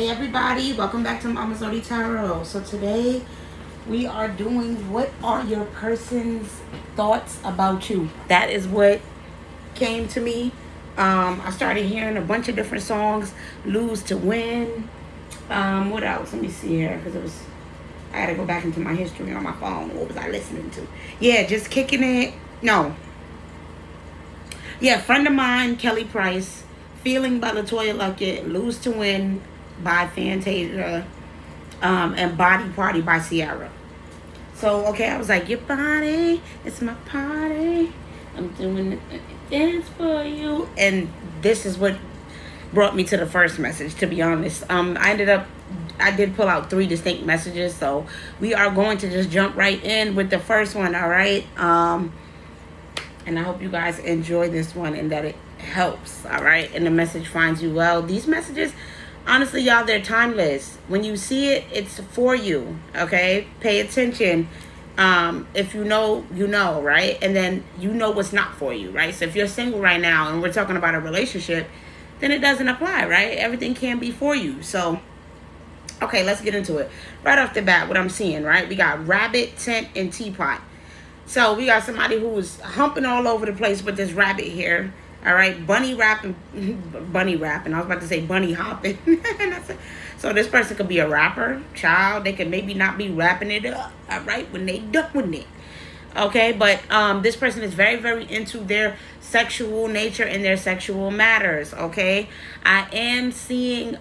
Hey everybody, welcome back to Mama Zodi Tarot. So today we are doing what are your person's thoughts about you. That is what came to me. I started hearing a bunch of different songs, Lose to Win. What else? Let me see here, because I had to go back into my history on my phone. What was I listening to? Yeah, just kicking it. No. Yeah, friend of mine, Kelly Price, Feeling by Latoya Luckett, Lose to Win by Fantasia, and Body Party by Ciara. So, okay, I was like, your body, it's my party. I'm doing the dance for you. And this is what brought me to the first message, to be honest. I did pull out 3 distinct messages. So we are going to just jump right in with the first one, all right? And I hope you guys enjoy this one and that it helps, all right? And the message finds you well. These messages, honestly, y'all, they're timeless. When you see it, it's for you, okay? Pay attention. If you know, you know, right? And then you know what's not for you, right? So if you're single right now and we're talking about a relationship, then it doesn't apply, right? Everything can be for you. So, okay, let's get into it. Right off the bat, what I'm seeing, right? We got rabbit, tent, and teapot. So we got somebody who's humping all over the place with this rabbit here. All right, bunny rapping. I was about to say bunny hopping. So this person could be a rapper, child. They could maybe not be rapping it up, all right, when they doing it. Okay, but this person is very, very into their sexual nature and their sexual matters. Okay, I am seeing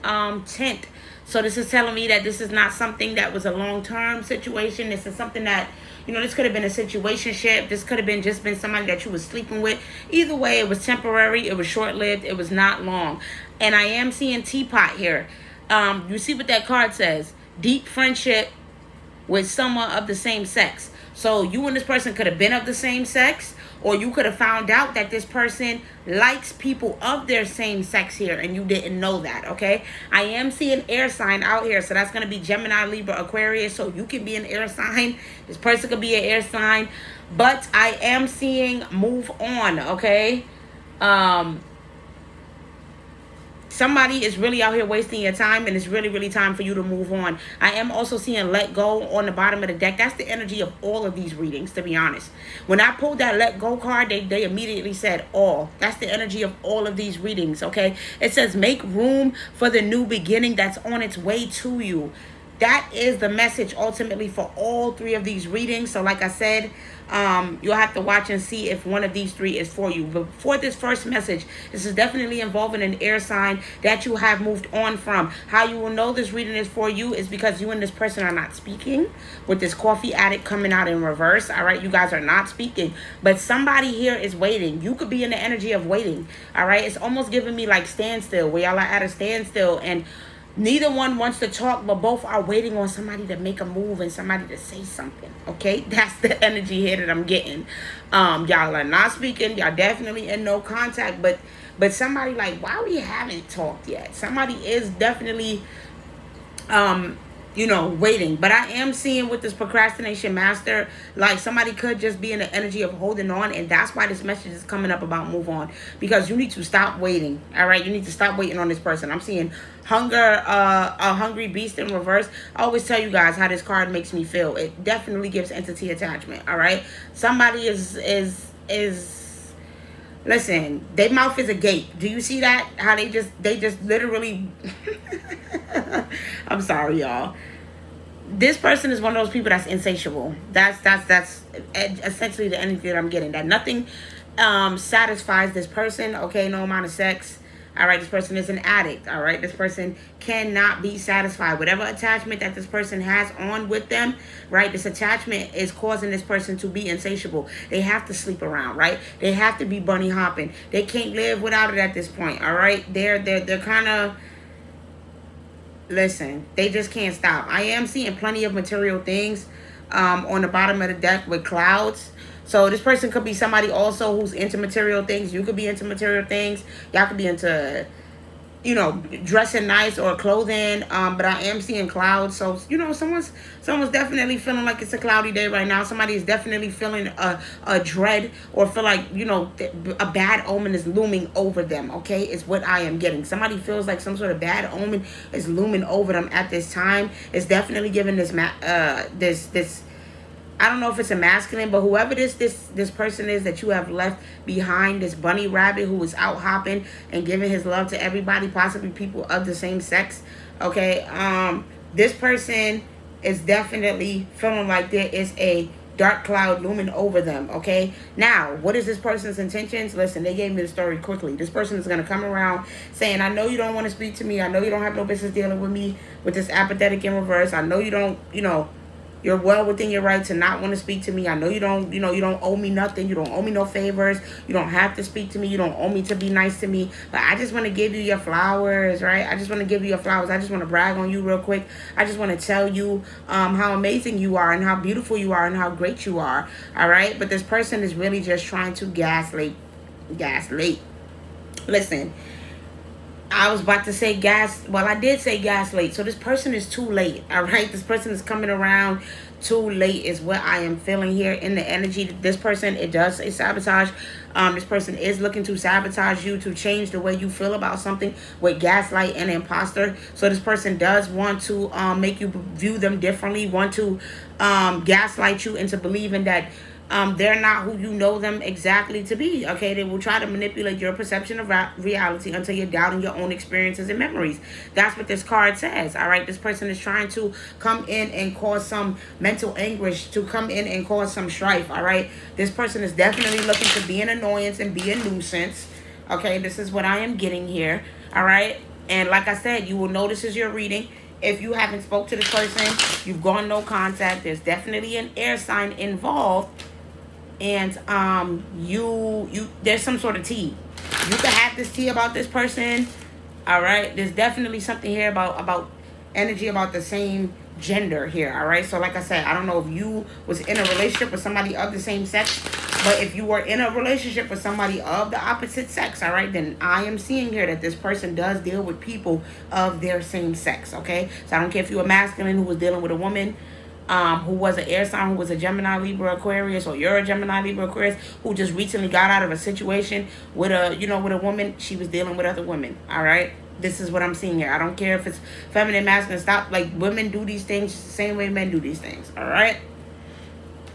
tent. So this is telling me that this is not something that was a long-term situation. This is something that, this could have been a situationship. This could have been just been somebody that you was sleeping with. Either way, it was temporary. It was short-lived. It was not long. And I am seeing teapot here. You see what that card says? Deep friendship with someone of the same sex. So you and this person could have been of the same sex, or you could have found out that this person likes people of their same sex here and you didn't know that, okay? I am seeing air sign out here, so that's going to be Gemini, Libra, Aquarius, so you can be an air sign. This person could be an air sign, but I am seeing move on, okay? Somebody is really out here wasting your time, and it's really, really time for you to move on. I am also seeing let go on the bottom of the deck. That's the energy of all of these readings, to be honest. When I pulled that let go card, they immediately said all. That's the energy of all of these readings, okay? It says make room for the new beginning that's on its way to you. That is the message ultimately for all 3 of these readings. So like I said, you'll have to watch and see if one of these 3 is for you. But for this first message, this is definitely involving an air sign that you have moved on from. How you will know this reading is for you is because you and this person are not speaking, with this coffee addict coming out in reverse. All right, you guys are not speaking, but somebody here is waiting. You could be in the energy of waiting. All right, it's almost giving me like standstill, where y'all are at a standstill and neither one wants to talk, but both are waiting on somebody to make a move and somebody to say something, okay? That's the energy here that I'm getting. Y'all are not speaking. Y'all definitely in no contact, but somebody like, why we haven't talked yet? Somebody is definitely, waiting. But I am seeing with this procrastination master, like somebody could just be in the energy of holding on, and that's why this message is coming up about move on, because you need to stop waiting. All right, you need to stop waiting on this person. I'm seeing hunger, a hungry beast in reverse. I always tell you guys how this card makes me feel. It definitely gives entity attachment. All right, somebody is listen, their mouth is agape. Do you see that? How they just literally I'm sorry, y'all. This person is one of those people that's insatiable. That's essentially the energy that I'm getting. That nothing satisfies this person, okay? No amount of sex. All right, this person is an addict. All right, this person cannot be satisfied. Whatever attachment that this person has on with them, right, this attachment is causing this person to be insatiable. They have to sleep around, right? They have to be bunny hopping. They can't live without it at this point. All right, they're kind of, listen, they just can't stop. I am seeing plenty of material things on the bottom of the deck with clouds. So this person could be somebody also who's into material things. You could be into material things. Y'all could be into, dressing nice or clothing, but I am seeing clouds. So someone's definitely feeling like it's a cloudy day right now. Somebody is definitely feeling a dread, or feel like a bad omen is looming over them. Okay, is what I am getting. Somebody feels like some sort of bad omen is looming over them at this time. It's definitely giving this I don't know if it's a masculine, but whoever this person is that you have left behind, this bunny rabbit who is out hopping and giving his love to everybody, possibly people of the same sex. Okay, this person is definitely feeling like there is a dark cloud looming over them. Okay, now what is this person's intentions? Listen, they gave me the story quickly. This person is going to come around saying, I know you don't want to speak to me. I know you don't have no business dealing with me, with this apathetic in reverse. I know you don't, you're well within your right to not want to speak to me. I know you don't owe me nothing. You don't owe me no favors. You don't have to speak to me. You don't owe me to be nice to me. But I just want to give you your flowers, right? I just want to give you your flowers. I just want to brag on you real quick. I just want to tell you how amazing you are and how beautiful you are and how great you are, all right? But this person is really just trying to gaslight. Listen, I was about to say I did say gaslight. So this person is too late, all right? This person is coming around too late is what I am feeling here in the energy. This person, it does say sabotage. This person is looking to sabotage you, to change the way you feel about something with gaslight and imposter. So this person does want to make you view them differently, want to gaslight you into believing that they're not who you know them exactly to be. Okay, they will try to manipulate your perception of reality until you're doubting your own experiences and memories. That's what this card says. All right, this person is trying to come in and cause some mental anguish, to come in and cause some strife. All right, this person is definitely looking to be an annoyance and be a nuisance. Okay, this is what I am getting here. All right, and like I said, you will know this is your reading. If you haven't spoke to this person, you've gone no contact. There's definitely an air sign involved. And there's some sort of tea. You can have this tea about this person. All right, there's definitely something here about energy about the same gender here. All right, so like I said, I don't know if you was in a relationship with somebody of the same sex, but if you were in a relationship with somebody of the opposite sex, all right, then I am seeing here that this person does deal with people of their same sex. Okay, so I don't care if you're a masculine who was dealing with a woman, who was an air sign, who was a Gemini, Libra, Aquarius, or you're a Gemini, Libra, Aquarius, who just recently got out of a situation with with a woman. She was dealing with other women. All right, this is what I'm seeing here. I don't care if it's feminine, masculine. Stop. Like, women do these things the same way men do these things. All right.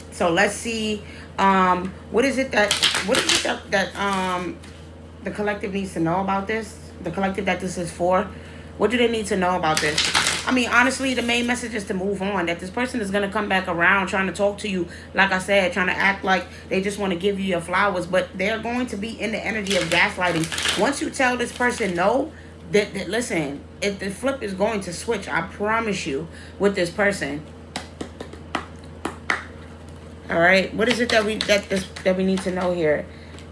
So let's see. What is it that the collective needs to know about this? The collective that this is for. What do they need to know about this? I mean, honestly, the main message is to move on. That this person is going to come back around trying to talk to you, like I said, trying to act like they just want to give you your flowers. But they're going to be in the energy of gaslighting. Once you tell this person no, that listen, if the flip is going to switch, I promise you, with this person. All right, what is it that we need to know here?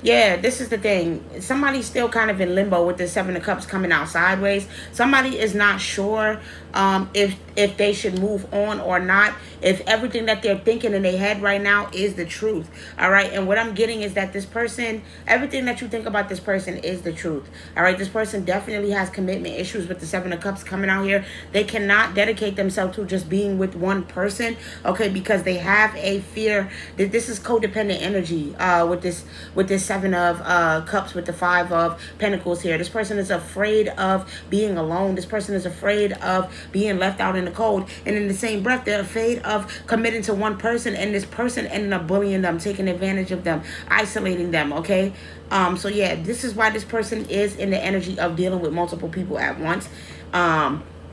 Yeah, this is the thing. Somebody's still kind of in limbo with the Seven of Cups coming out sideways. Somebody is not sure if they should move on or not. If everything that they're thinking in their head right now is the truth. All right, and what I'm getting is that this person, everything that you think about this person is the truth. All right, this person definitely has commitment issues with the Seven of Cups coming out here. They cannot dedicate themselves to just being with one person, okay, because they have a fear that this is codependent energy with this Seven of Cups with the Five of Pentacles here. This person is afraid of being alone. This person is afraid of being left out in the cold. And in the same breath, they're afraid of committing to one person and this person ending up bullying them, taking advantage of them, isolating them, okay? So yeah, this is why this person is in the energy of dealing with multiple people at once.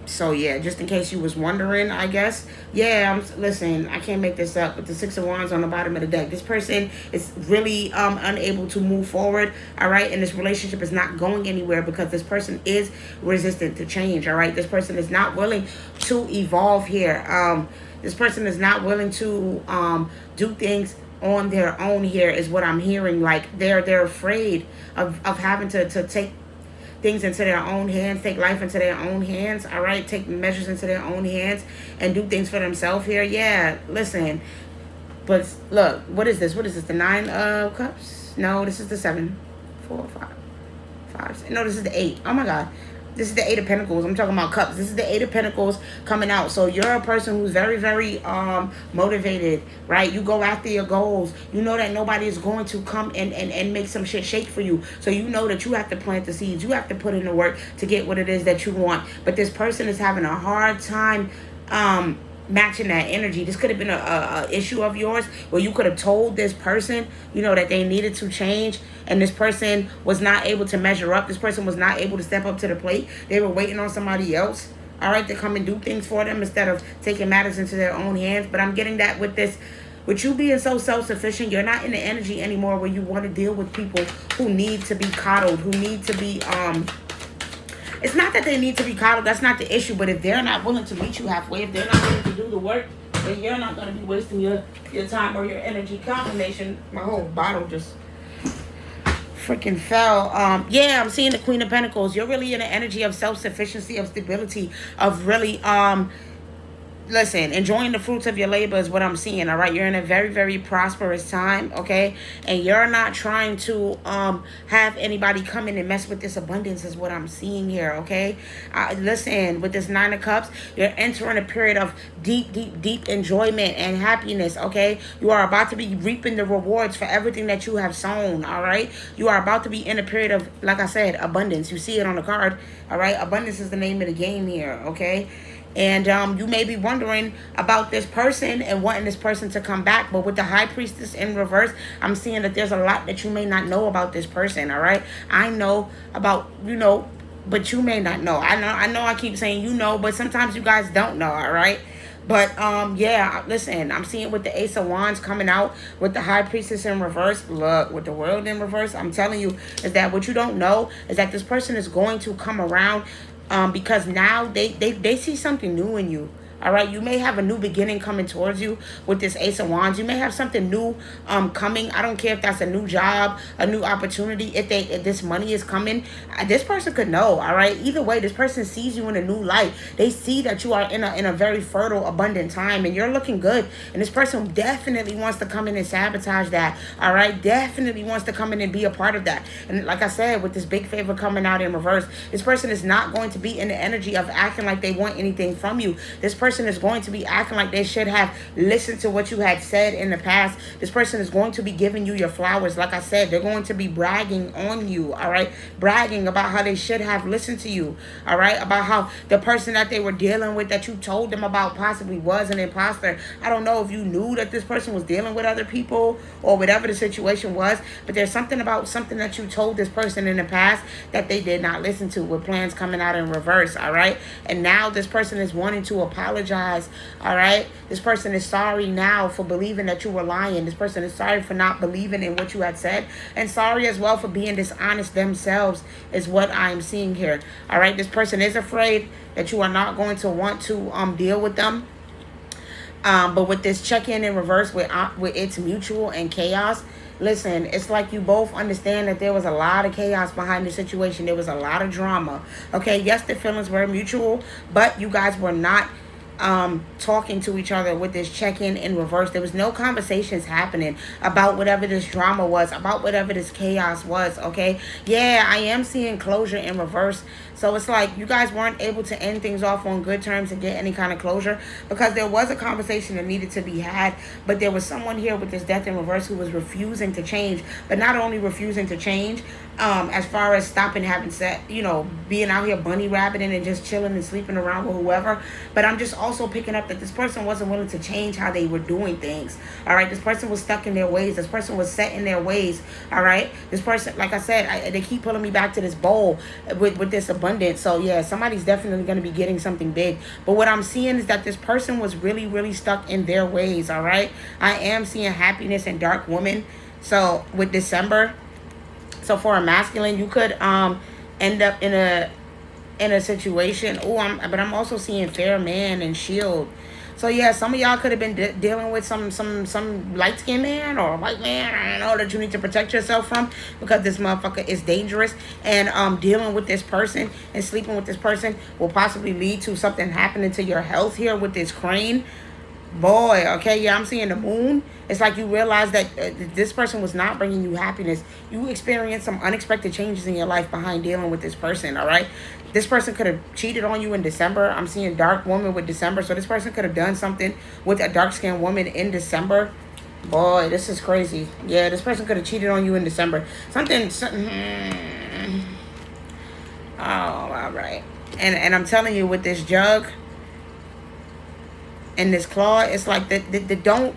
So yeah, just in case you was wondering, I guess. Yeah, listen, I can't make this up. With the Six of Wands on the bottom of the deck, this person is really unable to move forward, all right? And this relationship is not going anywhere because this person is resistant to change, all right? This person is not willing to evolve here. This person is not willing to do things on their own here is what I'm hearing. Like, they're afraid of having to take things into their own hands, take life into their own hands, all right? Take measures into their own hands and do things for themselves here. Yeah, listen. But look, what is this? What is this? The Nine of Cups? No, this is the 7, 4, 5, 5. No, this is the 8. Oh my God. This is the Eight of Pentacles. I'm talking about cups. This is the Eight of Pentacles coming out. So you're a person who's very, very motivated, right? You go after your goals. You know that nobody is going to come and make some shit shake for you. So you know that you have to plant the seeds. You have to put in the work to get what it is that you want. But this person is having a hard time matching that energy. This could have been a issue of yours where you could have told this person, you know, that they needed to change, and this person was not able to measure up. This person was not able to step up to the plate. They were waiting on somebody else, all right, to come and do things for them instead of taking matters into their own hands. But I'm getting that with this, with you being so self-sufficient, you're not in the energy anymore where you want to deal with people who need to be coddled, who need to be it's not that they need to be coddled. That's not the issue. But if they're not willing to meet you halfway, if they're not willing to do the work, then you're not going to be wasting your time or your energy. Confirmation. My whole bottle just freaking fell. Yeah, I'm seeing the Queen of Pentacles. You're really in the energy of self-sufficiency, of stability, of really listen, enjoying the fruits of your labor is what I'm seeing, all right? You're in a very, very prosperous time, okay? And you're not trying to have anybody come in and mess with this abundance is what I'm seeing here, okay? Listen, with this Nine of Cups, you're entering a period of deep, deep, deep enjoyment and happiness, okay? You are about to be reaping the rewards for everything that you have sown, all right? You are about to be in a period of, like I said, abundance. You see it on the card, all right? Abundance is the name of the game here, okay? And you may be wondering about this person and wanting this person to come back. But with the High Priestess in reverse, I'm seeing that there's a lot that you may not know about this person, all right? I know about, you know, but you may not know. I know I keep saying you know, but sometimes you guys don't know, all right? But, yeah, listen, I'm seeing with the Ace of Wands coming out, with the High Priestess in reverse, look, with the World in reverse, I'm telling you, is that what you don't know is that this person is going to come around because now they see something new in you. All right, you may have a new beginning coming towards you with this Ace of Wands. You may have something new coming. I don't care if that's a new job, a new opportunity. If this money is coming, this person could know. All right, either way, this person sees you in a new light. They see that you are in a very fertile, abundant time, and you're looking good. And this person definitely wants to come in and sabotage that. All right, definitely wants to come in and be a part of that. And like I said, with this big favor coming out in reverse, this person is not going to be in the energy of acting like they want anything from you. This person is going to be acting like they should have listened to what you had said in the past. This person is going to be giving you your flowers. Like I said, they're going to be bragging on you, all right? Bragging about how they should have listened to you, all right? About how the person that they were dealing with that you told them about possibly was an imposter. I don't know if you knew that this person was dealing with other people or whatever the situation was, but there's something about something that you told this person in the past that they did not listen to, with plans coming out in reverse, all right? And now this person is wanting to apologize. All right, this person is sorry now for believing that you were lying. This person is sorry for not believing in what you had said, and sorry as well for being dishonest themselves, is what I'm seeing here. All right, this person is afraid that you are not going to want to deal with them. But with this check-in in reverse, with it's mutual and chaos, listen, it's like you both understand that there was a lot of chaos behind the situation. There was a lot of drama. Okay, yes, the feelings were mutual, but you guys were not talking to each other with this check-in in reverse. There was no conversations happening about whatever this drama was, about whatever this chaos was, okay? Yeah, I am seeing closure in reverse. So it's like you guys weren't able to end things off on good terms and get any kind of closure, because there was a conversation that needed to be had, but there was someone here with this death in reverse who was refusing to change. But not only refusing to change, as far as stopping having sex, you know, being out here bunny rabbiting and just chilling and sleeping around with whoever, but I'm just also picking up that this person wasn't willing to change how they were doing things. All right, this person was stuck in their ways. This person was set in their ways. All right, this person, like I said, they keep pulling me back to this bowl with this abundance. So yeah, somebody's definitely going to be getting something big. But what I'm seeing is that this person was really, really stuck in their ways. All right, I am seeing happiness and dark woman. So with December, so for a masculine, you could end up in a situation. But I'm also seeing fair man and shield. So yeah, some of y'all could have been dealing with some light skinned man or a white man, I don't know, that you need to protect yourself from, because this motherfucker is dangerous. And dealing with this person and sleeping with this person will possibly lead to something happening to your health here with this crane. Boy, okay, yeah, I'm seeing the moon. It's like you realize that this person was not bringing you happiness. You experienced some unexpected changes in your life behind dealing with this person, all right? This person could have cheated on you in December. I'm seeing dark woman with December. So this person could have done something with a dark skinned woman in December. Boy, this is crazy. Yeah, this person could have cheated on you in December. Something. Oh, all right. And I'm telling you, with this jug and this claw, it's like the don't.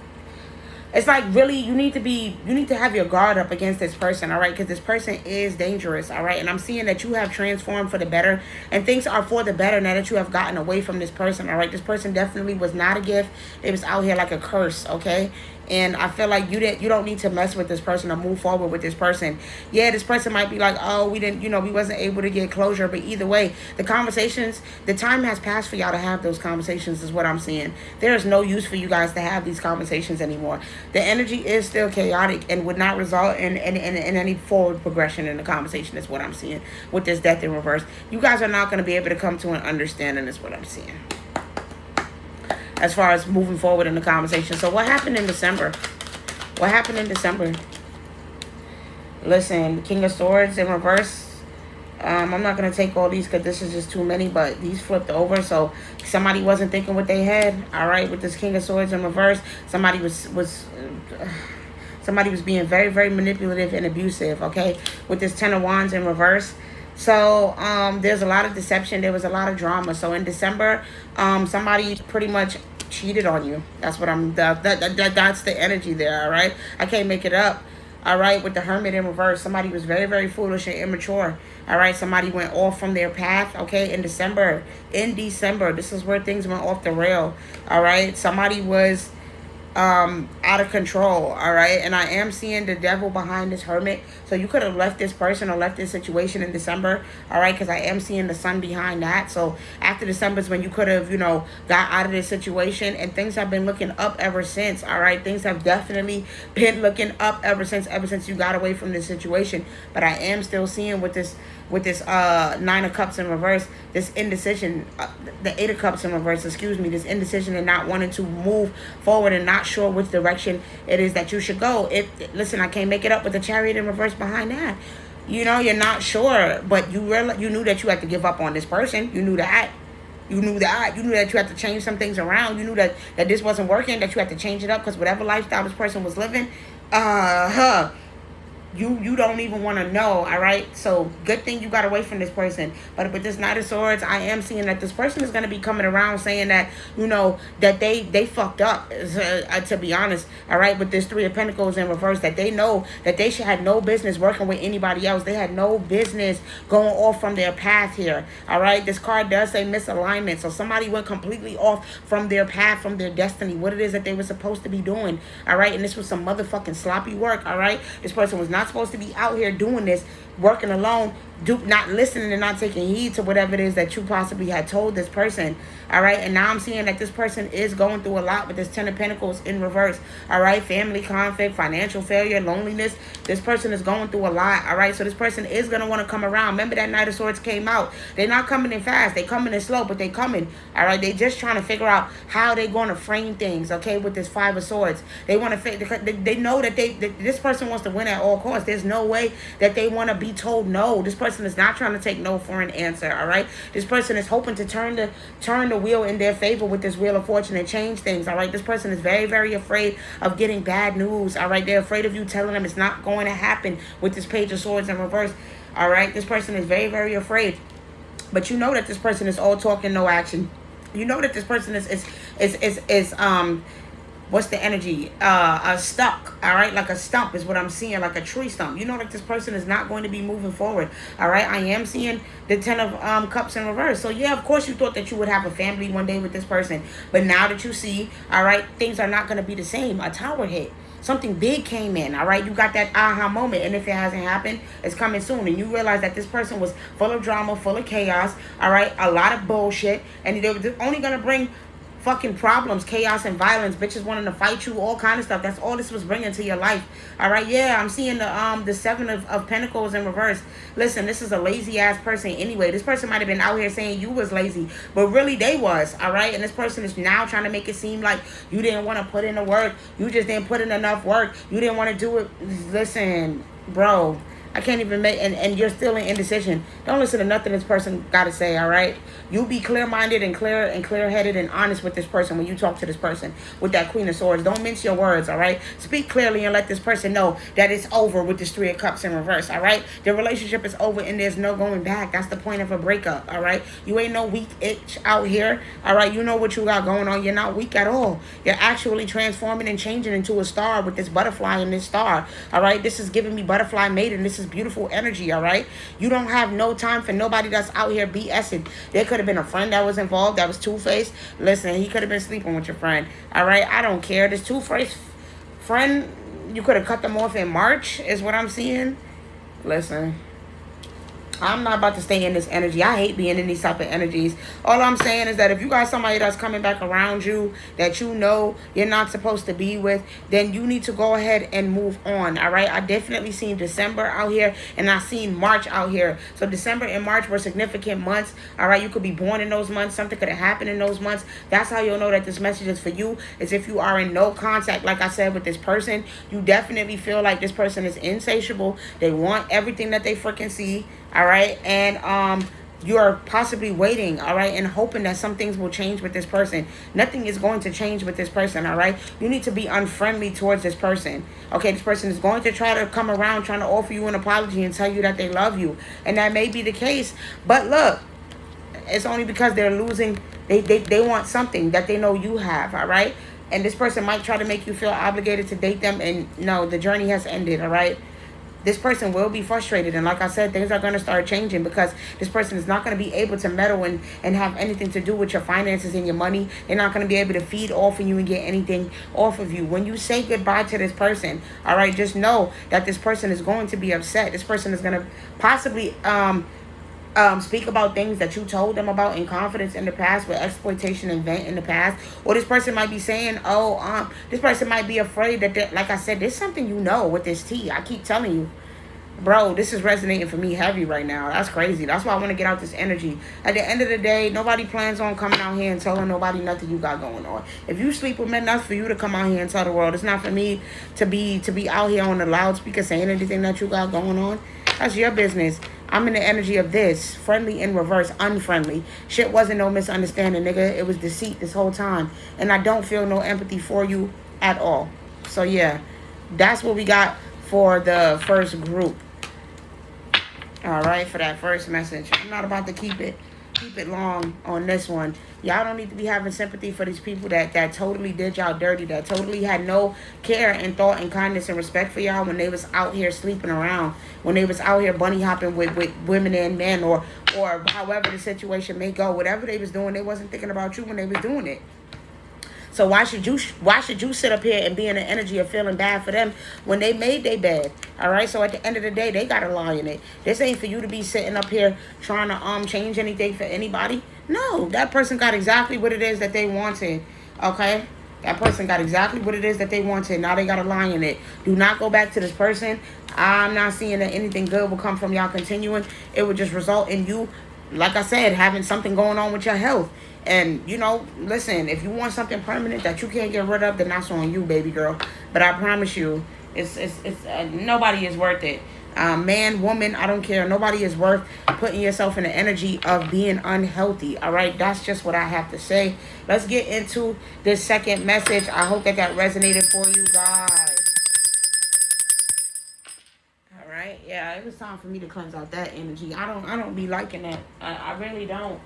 It's like really you need to have your guard up against this person, all right? Because this person is dangerous, all right? And I'm seeing that you have transformed for the better, and things are for the better now that you have gotten away from this person, all right? This person definitely was not a gift. It was out here like a curse, okay? And I feel like you don't need to mess with this person or move forward with this person. Yeah, this person might be like, oh, we didn't, we wasn't able to get closure. But either way, the time has passed for y'all to have those conversations is what I'm seeing. There is no use for you guys to have these conversations anymore. The energy is still chaotic and would not result in any forward progression in the conversation is what I'm seeing with this death in reverse. You guys are not going to be able to come to an understanding is what I'm seeing, as far as moving forward in the conversation. So what happened in December? What happened in December? Listen, King of Swords in reverse. I'm not going to take all these because this is just too many, but these flipped over. So somebody wasn't thinking what they had. All right, with this King of Swords in reverse, somebody was being very, very manipulative and abusive, okay? With this Ten of Wands in reverse. So there's a lot of deception. There was a lot of drama. So in December, somebody pretty much cheated on you. That's what that's the energy there, all right? I can't make it up. All right, with the Hermit in reverse, somebody was very, very foolish and immature. All right, somebody went off from their path, okay, in December. This is where things went off the rail. All right, somebody was out of control, all right? And I am seeing the devil behind this Hermit. So you could have left this person or left this situation in December, all right? Because I am seeing the sun behind that. So after December is when you could have, got out of this situation, and things have been looking up ever since, all right? Things have definitely been looking up ever since you got away from this situation. But I am still seeing with this Nine of Cups in reverse, this indecision, the Eight of Cups in reverse, this indecision and not wanting to move forward and not sure which direction it is that you should go. Listen, I can't make it up with the Chariot in reverse behind that. You're not sure, but you knew that you had to give up on this person. You knew that. You knew that you had to change some things around. You knew that this wasn't working, that you had to change it up because whatever lifestyle this person was living, you don't even want to know, all right? So good thing you got away from this person. But with this Knight of Swords, I am seeing that this person is going to be coming around saying that, that they fucked up, to be honest, all right? With this Three of Pentacles in reverse, that they know that they should have no business working with anybody else. They had no business going off from their path here, all right? This card does say misalignment. So somebody went completely off from their path, from their destiny, what it is that they were supposed to be doing, all right? And this was some motherfucking sloppy work, all right? This person was not supposed to be out here doing this, working alone, not listening and not taking heed to whatever it is that you possibly had told this person, all right? And now I'm seeing that this person is going through a lot with this Ten of Pentacles in reverse, all right? Family conflict, financial failure, loneliness. This person is going through a lot, all right? So this person is going to want to come around. Remember that Knight of Swords came out. They're not coming in fast. They coming in slow, but they coming, all right? They just trying to figure out how they going to frame things, okay, with this Five of Swords. They want to, they know that this person wants to win at all costs. There's no way that they want to be told no. This person is not trying to take no for an answer, all right? This person is hoping to turn the wheel in their favor with this Wheel of Fortune and change things, all right? This person is very, very afraid of getting bad news, all right? They're afraid of you telling them it's not going to happen with this Page of Swords in reverse, all right? This person is very, very afraid. But you know that this person is all talk and no action. You know that this person is what's the energy? Stuck, all right? Like a stump is what I'm seeing, like a tree stump. You know that this person is not going to be moving forward, all right? I am seeing the Ten of Cups in reverse. So, yeah, of course you thought that you would have a family one day with this person. But now that you see, all right, things are not going to be the same. A tower hit. Something big came in, all right? You got that aha moment, and if it hasn't happened, it's coming soon. And you realize that this person was full of drama, full of chaos, all right? A lot of bullshit, and they were only going to bring fucking problems, chaos, and violence, bitches wanting to fight you, all kind of stuff. That's all this was bringing to your life. All right, yeah, I'm seeing the seven of pentacles in reverse. Listen, this is a lazy ass person anyway. This person might have been out here saying you was lazy, but really they was. All right, and this person is now trying to make it seem like you didn't want to put in the work. You just didn't put in enough work. You didn't want to do it. Listen, bro, I can't even make, and you're still in indecision. Don't listen to nothing this person got to say, all right? You be clear-minded and clear-headed and honest with this person when you talk to this person with that Queen of Swords. Don't mince your words, all right? Speak clearly and let this person know that it's over with this Three of Cups in reverse, all right? The relationship is over and there's no going back. That's the point of a breakup, all right? You ain't no weak itch out here, all right? You know what you got going on. You're not weak at all. You're actually transforming and changing into a star with this butterfly and this star, all right? This is giving me butterfly maiden. This is beautiful energy, all right? You don't have no time for nobody that's out here BSing. There could have been a friend that was involved that was two-faced. Listen, he could have been sleeping with your friend, all right? I don't care. This two-faced friend, you could have cut them off in March is what I'm seeing. Listen, I'm not about to stay in this energy. I hate being in these type of energies. All I'm saying is that if you got somebody that's coming back around you that you know you're not supposed to be with, then you need to go ahead and move on, all right? I definitely seen December out here, and I seen March out here. So December and March were significant months, all right? You could be born in those months. Something could have happened in those months. That's how you'll know that this message is for you, is if you are in no contact, like I said, with this person. You definitely feel like this person is insatiable. They want everything that they freaking see, all right? And you are possibly waiting, all right, and hoping that some things will change with this person. Nothing is going to change with this person, all right? You need to be unfriendly towards this person, okay? This person is going to try to come around trying to offer you an apology and tell you that they love you, and that may be the case, but look, it's only because they're losing. They want something that they know you have, all right? And this person might try to make you feel obligated to date them, and no, the journey has ended, all right? This person will be frustrated, and like I said, things are going to start changing because this person is not going to be able to meddle and have anything to do with your finances and your money. They're not going to be able to feed off of you and get anything off of you. When you say goodbye to this person, all right, just know that this person is going to be upset. This person is going to possibly speak about things that you told them about in confidence in the past, with exploitation and vent in the past. Or this person might be saying, this person might be afraid that, like I said, there's something you know with this tea. I keep telling you, bro, this is resonating for me heavy right now. That's crazy. That's why I want to get out this energy. At the end of the day, nobody plans on coming out here and telling nobody nothing you got going on. If you sleep with men, that's for you to come out here and tell the world. It's not for me to be out here on the loudspeaker saying anything that you got going on. That's your business. I'm in the energy of this. Friendly in reverse, unfriendly. Shit wasn't no misunderstanding, nigga. It was deceit this whole time. And I don't feel no empathy for you at all. So, yeah. That's what we got for the first group. All right, for that first message. I'm not about to keep it long on this one. Y'all don't need to be having sympathy for these people that totally did y'all dirty, that totally had no care and thought and kindness and respect for y'all when they was out here sleeping around, when they was out here bunny hopping with women and men, or however the situation may go. Whatever they was doing, they wasn't thinking about you when they was doing it. So why should you sit up here and be in the energy of feeling bad for them when they made their bed? All right. So at the end of the day, they got a lie in it. This ain't for you to be sitting up here trying to change anything for anybody. No, that person got exactly what it is that they wanted. Okay. That person got exactly what it is that they wanted. Now they got a lie in it. Do not go back to this person. I'm not seeing that anything good will come from y'all continuing. It would just result in you, like I said, having something going on with your health. And, you know, listen, if you want something permanent that you can't get rid of, then that's on you, baby girl. But I promise you, it's nobody is worth it. Man, woman, I don't care. Nobody is worth putting yourself in the energy of being unhealthy. All right, that's just what I have to say. Let's get into this second message. I hope that resonated for you guys. All right, yeah, it was time for me to cleanse out that energy. I don't be liking that. I really don't.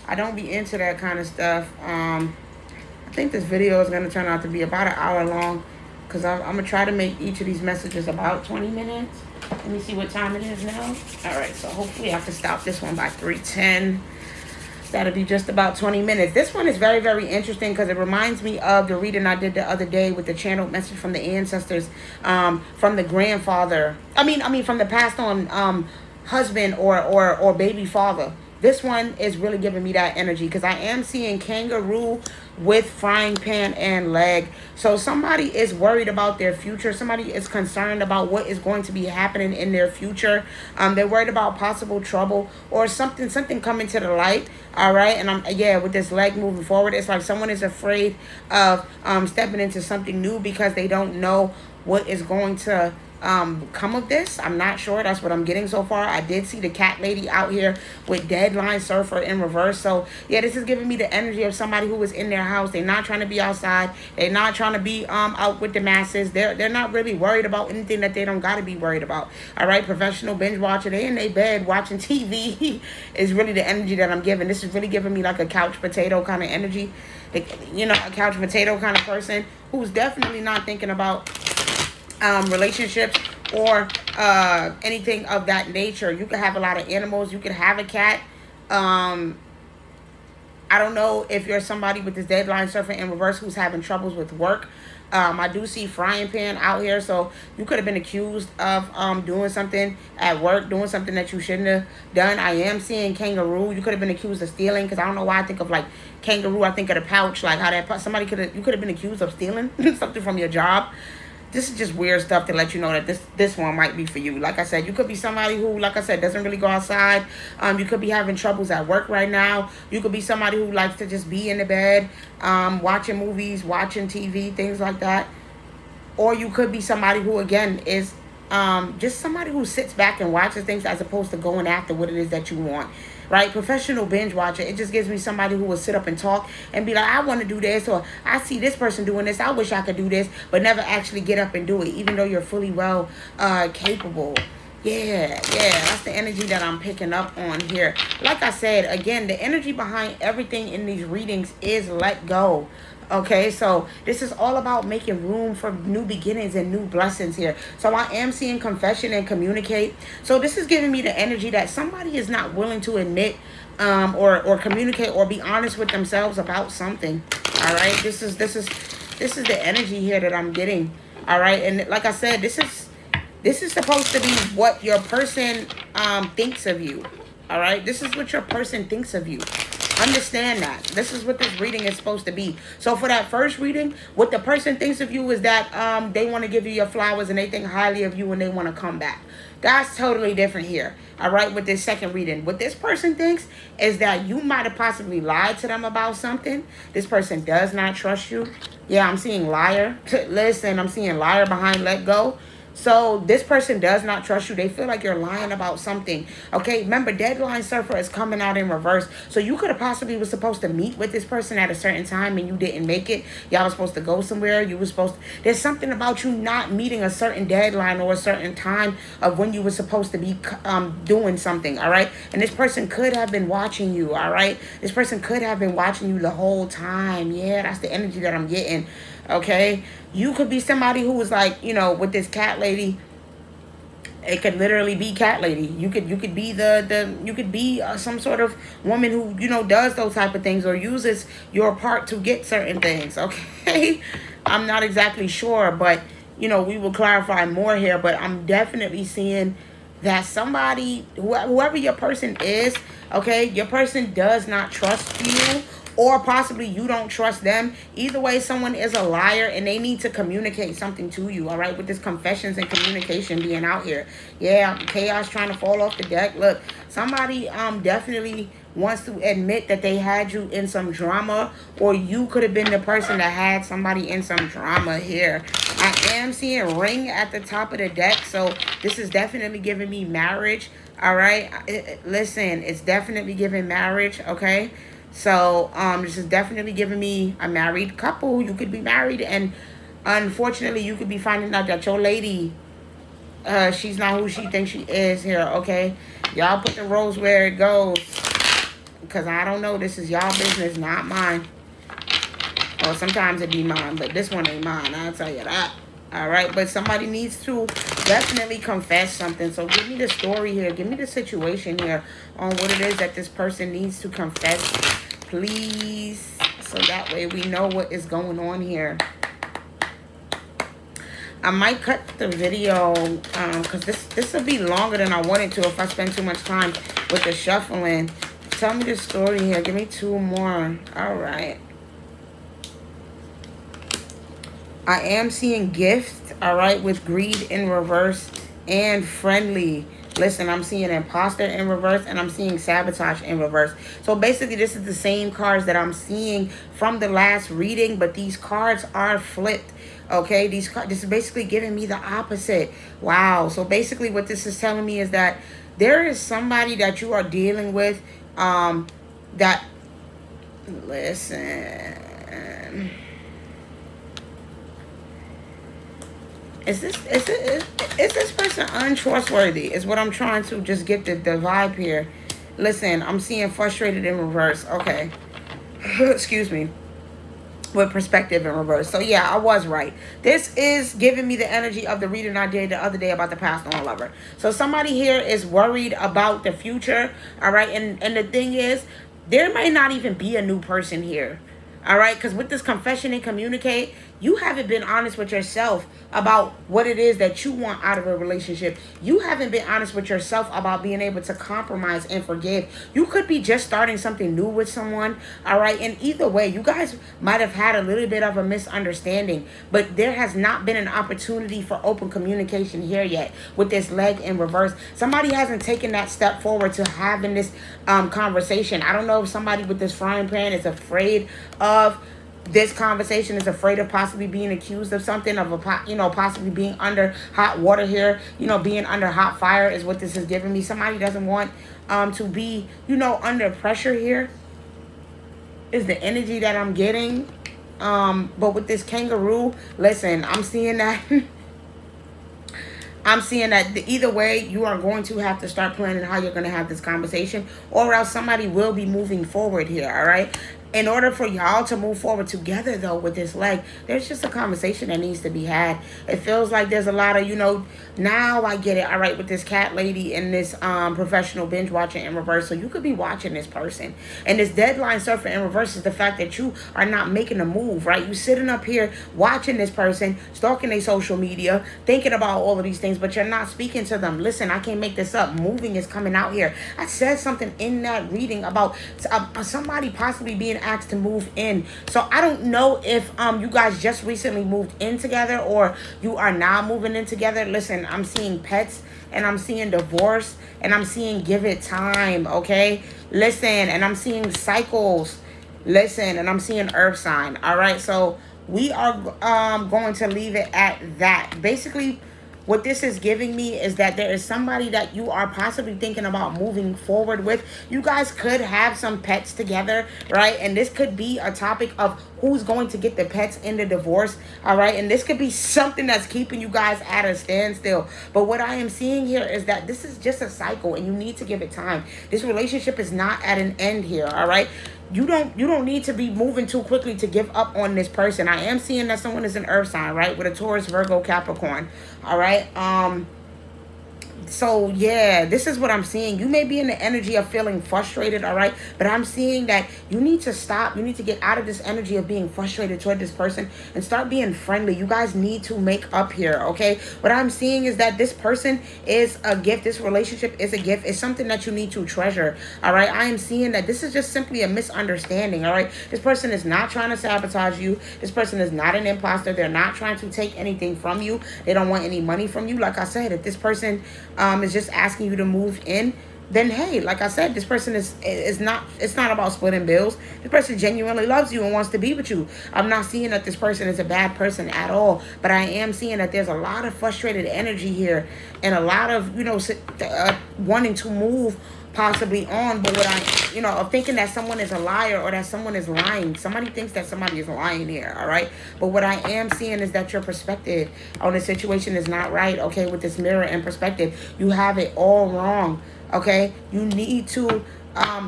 I don't be into that kind of stuff. I think this video is going to turn out to be about an hour long, because I'm going to try to make each of these messages about 20 minutes. Let me see what time it is now. All right, so hopefully I can stop this one by 3:10. That'll be just about 20 minutes. This one is very, very interesting because it reminds me of the reading I did the other day with the channeled message from the ancestors, from the grandfather. I mean, from the passed on husband or baby father this one is really giving me that energy because I am seeing kangaroo with frying pan and leg. So somebody is worried about their future. Somebody is concerned about what is going to be happening in their future. They're worried about possible trouble or something coming to the light. All right, and yeah, with this leg moving forward, it's like someone is afraid of stepping into something new because they don't know what is going to come of this. I'm not sure. That's what I'm getting so far. I did see the cat lady out here with deadline surfer in reverse. So yeah, this is giving me the energy of somebody who was in their house. They're not trying to be outside. They're not trying to be out with the masses. They're not really worried about anything that they don't got to be worried about. All right, professional binge watcher. They in their bed watching TV is really the energy that I'm giving. This is really giving me like a couch potato kind of energy. You know, a couch potato kind of person who's definitely not thinking about relationships or anything of that nature. You could have a lot of animals. You could have a cat. I don't know if you're somebody with this deadline surfing in reverse who's having troubles with work. I do see frying pan out here, so you could have been accused of doing something at work, doing something that you shouldn't have done. I am seeing kangaroo. You could have been accused of stealing, because I don't know why I think of like kangaroo. I think of the pouch, like how that you could have been accused of stealing something from your job. This is just weird stuff to let you know that this one might be for you. Like I said, you could be somebody who, like I said, doesn't really go outside. You could be having troubles at work right now. You could be somebody who likes to just be in the bed, watching movies, watching TV, things like that. Or you could be somebody who, again, is just somebody who sits back and watches things as opposed to going after what it is that you want. Right? Professional binge watcher. It just gives me somebody who will sit up and talk and be like, I want to do this, or I see this person doing this, I wish I could do this, but never actually get up and do it, even though you're fully well capable. Yeah, that's the energy that I'm picking up on here. Like I said, again, the energy behind everything in these readings is let go. Okay, so this is all about making room for new beginnings and new blessings here. So I am seeing confession and communicate. So this is giving me the energy that somebody is not willing to admit or communicate or be honest with themselves about something. All right, this is the energy here that I'm getting. All right, and like I said, this is supposed to be what your person thinks of you. All right, this is what your person thinks of you. Understand that. This is what this reading is supposed to be. So for that first reading, what the person thinks of you is that they want to give you your flowers and they think highly of you and they want to come back. That's totally different here. All right, with this second reading. What this person thinks is that you might have possibly lied to them about something. This person does not trust you. Yeah, I'm seeing liar. Listen, I'm seeing liar behind let go. So this person does not trust you. They feel like you're lying about something. Okay, remember, deadline surfer is coming out in reverse. So you could have possibly was supposed to meet with this person at a certain time and you didn't make it. Y'all was supposed to go somewhere. You were supposed to, there's something about you not meeting a certain deadline or a certain time of when you were supposed to be doing something. All right, and this person could have been watching you. All right, this person could have been watching you the whole time. Yeah, that's the energy that I'm getting. Okay, you could be somebody who was like, you know, with this cat lady. It could literally be cat lady. You could be you could be some sort of woman who, you know, does those type of things or uses your part to get certain things. Okay, I'm not exactly sure, but you know, we will clarify more here. But I'm definitely seeing that somebody, whoever your person is, okay, your person does not trust you. Or possibly you don't trust them. Either way, someone is a liar and they need to communicate something to you, all right? With this confessions and communication being out here. Yeah, chaos trying to fall off the deck. Look, somebody definitely wants to admit that they had you in some drama, or you could have been the person that had somebody in some drama here. I am seeing ring at the top of the deck, so this is definitely giving me marriage, all right? Listen, it's definitely giving marriage, okay? So this is definitely giving me a married couple. You could be married, and unfortunately, you could be finding out that your lady, she's not who she thinks she is here, okay? Y'all put the rose where it goes, because I don't know. This is y'all business, not mine. Or sometimes it be mine, but this one ain't mine. I'll tell you that. All right, but somebody needs to definitely confess something. So give me the story here. Give me the situation here on what it is that this person needs to confess, please, so that way we know what is going on here. I might cut the video because this will be longer than I wanted to if I spend too much time with the shuffling. Tell me the story here. Give me two more. All right. I am seeing gift, all right, with greed in reverse and friendly. Listen, I'm seeing imposter in reverse and I'm seeing sabotage in reverse. So basically, this is the same cards that I'm seeing from the last reading, but these cards are flipped. Okay, these cards, this is basically giving me the opposite. Wow. So basically, what this is telling me is that there is somebody that you are dealing with, that, listen. Is this person untrustworthy? Is what I'm trying to just get the vibe here. Listen, I'm seeing frustrated in reverse. Okay. Excuse me. With perspective in reverse. So yeah, I was right. This is giving me the energy of the reading I did the other day about the past on lover. So somebody here is worried about the future. All right. And the thing is, there may not even be a new person here. All right, because with this confession and communicate, you haven't been honest with yourself about what it is that you want out of a relationship. You haven't been honest with yourself about being able to compromise and forgive. You could be just starting something new with someone. All right, and either way, you guys might have had a little bit of a misunderstanding, but there has not been an opportunity for open communication here yet with this leg in reverse. Somebody hasn't taken that step forward to having this conversation. I don't know if somebody with this frying pan is afraid of this conversation, is afraid of possibly being accused of something, of possibly being under hot water here, being under hot fire is what this is giving me. Somebody doesn't want to be, under pressure here is the energy that I'm getting. But with this kangaroo, listen, I'm seeing that I'm seeing that either way, you are going to have to start planning how you're going to have this conversation, or else somebody will be moving forward here, all right? In order for y'all to move forward together, though, with this leg, there's just a conversation that needs to be had. It feels like there's a lot of, now I get it, all right, with this cat lady and this professional binge watching in reverse. So you could be watching this person. And this deadline surfer in reverse is the fact that you are not making a move, right? You sitting up here watching this person, stalking their social media, thinking about all of these things, but you're not speaking to them. Listen, I can't make this up. Moving is coming out here. I said something in that reading about somebody possibly being asked to move in. So I don't know if you guys just recently moved in together or you are now moving in together. Listen, I'm seeing pets and I'm seeing divorce and I'm seeing give it time, okay? Listen, and I'm seeing cycles. Listen, and I'm seeing earth sign. All right, so we are going to leave it at that. Basically, what this is giving me is that there is somebody that you are possibly thinking about moving forward with. You guys could have some pets together, right? And this could be a topic of who's going to get the pets in the divorce, all right? And this could be something that's keeping you guys at a standstill. But what I am seeing here is that this is just a cycle and you need to give it time. This relationship is not at an end here, all right? You don't need to be moving too quickly to give up on this person. I am seeing that someone is an earth sign, right? With a Taurus, Virgo, Capricorn. All right. So yeah, this is what I'm seeing. You may be in the energy of feeling frustrated, all right? But I'm seeing that you need to stop. You need to get out of this energy of being frustrated toward this person and start being friendly. You guys need to make up here, okay? What I'm seeing is that this person is a gift. This relationship is a gift. It's something that you need to treasure, all right? I am seeing that this is just simply a misunderstanding, all right? This person is not trying to sabotage you. This person is not an imposter. They're not trying to take anything from you. They don't want any money from you. Like I said, if this person is just asking you to move in, then hey, like I said, this person is not, it's not about splitting bills. This person genuinely loves you and wants to be with you. I'm not seeing that this person is a bad person at all, but I am seeing that there's a lot of frustrated energy here and a lot of, wanting to move possibly on, but what of thinking that someone is a liar or that someone is lying. Somebody thinks that somebody is lying here, all right? But what I am seeing is that your perspective on the situation is not right, okay? With this mirror and perspective, you have it all wrong, okay? You need to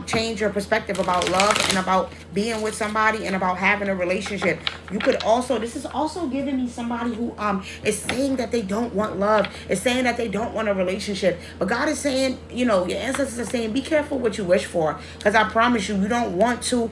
change your perspective about love and about being with somebody and about having a relationship. You could also, this is also giving me somebody who is saying that they don't want love, is saying that they don't want a relationship. But God is saying, your ancestors are saying, be careful what you wish for, because I promise you, you don't want to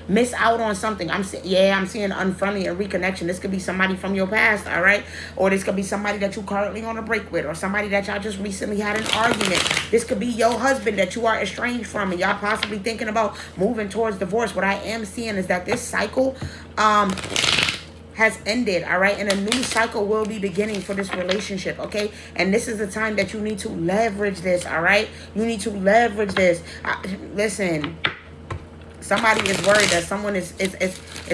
miss out on something. I'm seeing unfriendly and reconnection. This could be somebody from your past, all right? Or this could be somebody that you currently on a break with, or somebody that y'all just recently had an argument. This could be your husband that you are estranged from, and y'all possibly thinking about moving towards divorce, what I am seeing is that this cycle has ended, all right, and a new cycle will be beginning for this relationship, okay? And this is the time that you need to leverage this, all right? You need to leverage this. Listen, somebody is worried that someone is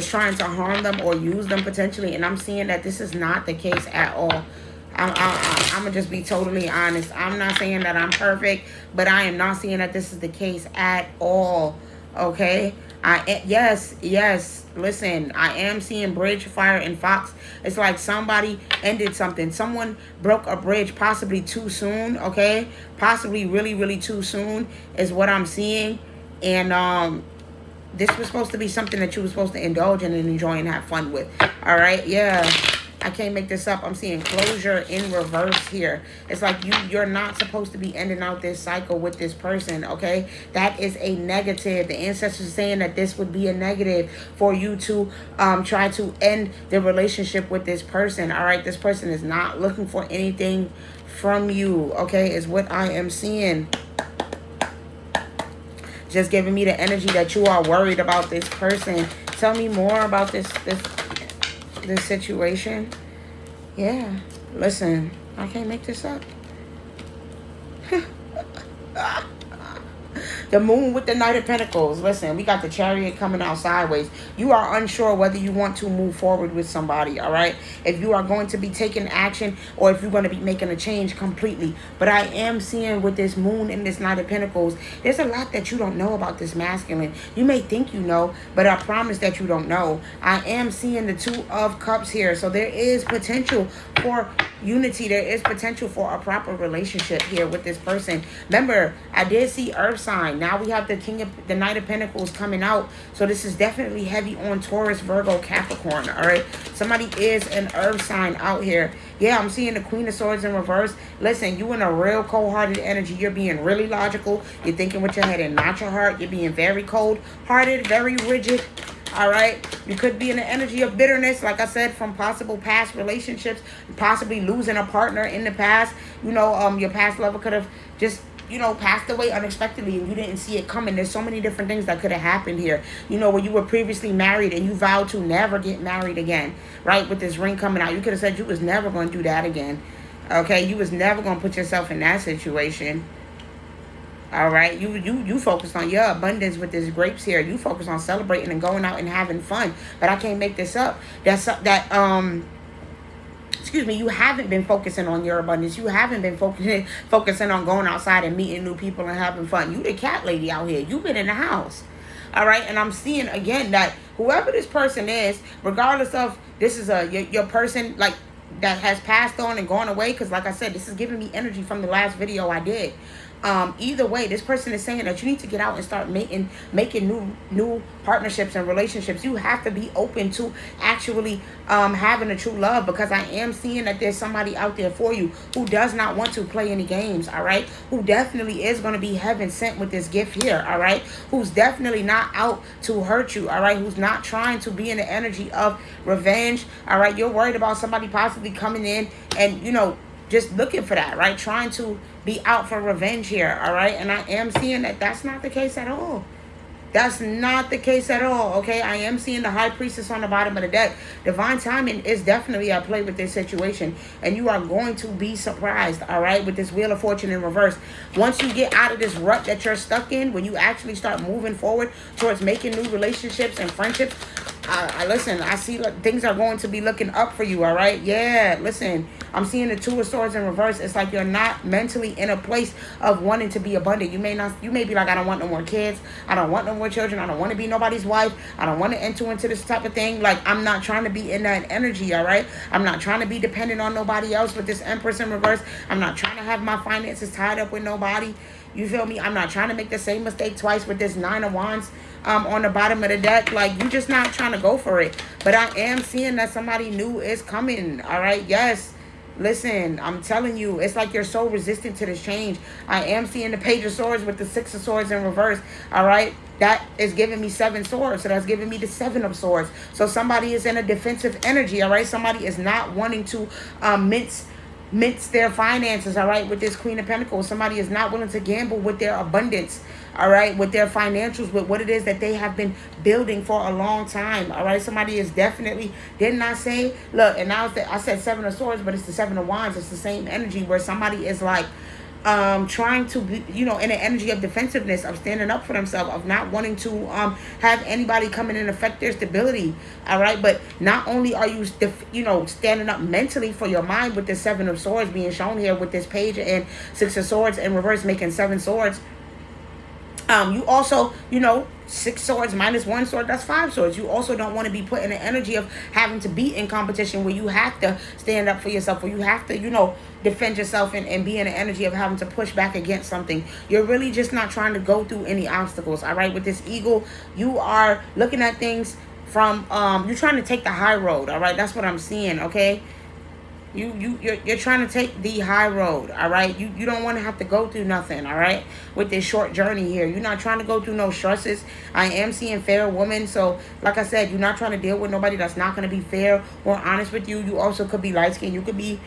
trying to harm them or use them potentially, and I'm seeing that this is not the case at all. I'm gonna just be totally honest. I'm not saying that I'm perfect, but I am not seeing that this is the case at all, okay? Yes, listen, I am seeing bridge, fire, and fox. It's like somebody ended something. Someone broke a bridge possibly too soon, okay? Possibly really, really too soon is what I'm seeing. And this was supposed to be something that you were supposed to indulge in and enjoy and have fun with. All right, yeah. I can't make this up. I'm seeing closure in reverse here. It's like you're not supposed to be ending out this cycle with this person, okay? That is a negative. The ancestors are saying that this would be a negative for you to try to end the relationship with this person, all right? This person is not looking for anything from you, okay, is what I am seeing. Just giving me the energy that you are worried about this person. Tell me more about this situation. Yeah, listen, I can't make this up. The moon with the Knight of Pentacles. Listen, we got the Chariot coming out sideways. You are unsure whether you want to move forward with somebody, all right? If you are going to be taking action or if you're going to be making a change completely. But I am seeing with this moon and this Knight of Pentacles, there's a lot that you don't know about this masculine. You may think you know, but I promise that you don't know. I am seeing the Two of Cups here. So there is potential for unity. There is potential for a proper relationship here with this person. Remember, I did see Earth sign. Now we have the Knight of Pentacles coming out. So this is definitely heavy on Taurus, Virgo, Capricorn, all right? Somebody is an Earth sign out here. Yeah, I'm seeing the Queen of Swords in reverse. Listen, you in a real cold-hearted energy. You're being really logical. You're thinking with your head and not your heart. You're being very cold-hearted, very rigid. All right, you could be in the energy of bitterness, like I said, from possible past relationships, possibly losing a partner in the past. You know, your past lover could have just, you know, passed away unexpectedly and you didn't see it coming. There's so many different things that could have happened here. You know, when you were previously married and you vowed to never get married again, right? With this ring coming out, you could have said you was never going to do that again. Okay, you was never going to put yourself in that situation. All right, you focused on your abundance with this grapes here. You focus on celebrating and going out and having fun. But I can't make this up. Excuse me, you haven't been focusing on your abundance. You haven't been focusing on going outside and meeting new people and having fun. You the cat lady out here. You've been in the house. All right, and I'm seeing again that whoever this person is, regardless of this is your person like that has passed on and gone away, because like I said, this is giving me energy from the last video I did. Either way, this person is saying that you need to get out and start making new partnerships and relationships. You have to be open to actually having a true love, because I am seeing that there's somebody out there for you who does not want to play any games, all right? Who definitely is going to be heaven sent with this gift here, all right? Who's definitely not out to hurt you, all right? Who's not trying to be in the energy of revenge, all right? You're worried about somebody possibly coming in and, you know, just looking for that, right? Trying to be out for revenge here, all right? And I am seeing that that's not the case at all. That's not the case at all, okay? I am seeing the High Priestess on the bottom of the deck. Divine timing is definitely at play with this situation. And you are going to be surprised, all right, with this Wheel of Fortune in reverse. Once you get out of this rut that you're stuck in, when you actually start moving forward towards making new relationships and friendships, listen, I see things are going to be looking up for you, all right? Yeah, listen, I'm seeing the Two of Swords in reverse. It's like you're not mentally in a place of wanting to be abundant. You may be like, I don't want no more kids. I don't want no more children. I don't want to be nobody's wife. I don't want to enter into this type of thing. Like, I'm not trying to be in that energy, all right? I'm not trying to be dependent on nobody else with this Empress in reverse. I'm not trying to have my finances tied up with nobody. You feel me? I'm not trying to make the same mistake twice with this Nine of Wands on the bottom of the deck. Like, you just not trying to go for it. But I am seeing that somebody new is coming, all right? Yes. Listen, I'm telling you, it's like you're so resistant to this change. I am seeing the Page of Swords with the Six of Swords in reverse, all right? That is giving me 7 swords, so that's giving me the 7 of swords. So somebody is in a defensive energy, all right? Somebody is not wanting to mince their finances, all right, with this Queen of Pentacles. Somebody is not willing to gamble with their abundance, all right, with their financials, with what it is that they have been building for a long time, all right. Somebody is definitely, didn't I say, look, and now I said Seven of Swords, but it's the Seven of Wands. It's the same energy where somebody is like, trying to be, in an energy of defensiveness, of standing up for themselves, of not wanting to have anybody come in and affect their stability, all right. But not only are you standing up mentally for your mind with the Seven of Swords being shown here with this page and Six of Swords in reverse making seven swords. You also, six swords minus one sword, that's five swords. You also don't want to be put in the energy of having to be in competition where you have to stand up for yourself, where you have to, defend yourself and be in the energy of having to push back against something. You're really just not trying to go through any obstacles, all right? With this eagle, you are looking at things from, you're trying to take the high road, all right? That's what I'm seeing, okay? You're trying to take the high road, all right? You don't want to have to go through nothing, all right? With this short journey here, you're not trying to go through no stresses. I am seeing fair woman, so like I said, you're not trying to deal with nobody that's not going to be fair or honest with you. You also could be light skinned, you could be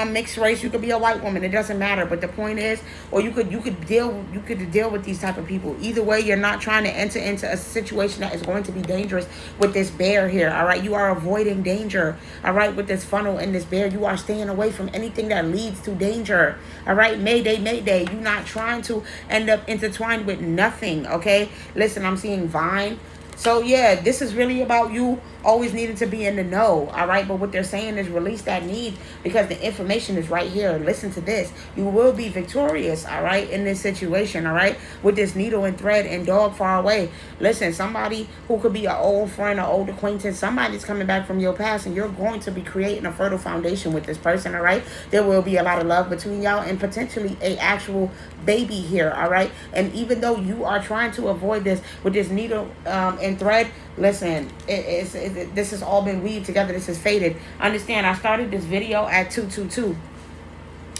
mixed race, you could be a white woman, it doesn't matter. But the point is, or you could deal with these type of people. Either way, you're not trying to enter into a situation that is going to be dangerous with this bear here, all right? You are avoiding danger, all right? With this funnel and this bear, you are staying away from anything that leads to danger, all right? Mayday, mayday. You're not trying to end up intertwined with nothing, okay? Listen, I'm seeing vine. So yeah, this is really about you always needing to be in the know, all right? But what they're saying is release that need, because the information is right here. Listen to this. You will be victorious, all right, in this situation, all right? With this needle and thread and dog far away. Listen, somebody who could be an old friend, an old acquaintance, somebody's coming back from your past, and you're going to be creating a fertile foundation with this person, all right? There will be a lot of love between y'all and potentially a actual baby here, all right? And even though you are trying to avoid this with this needle and thread, listen, this has all been weaved together. This is fated. Understand, I started this video at 222.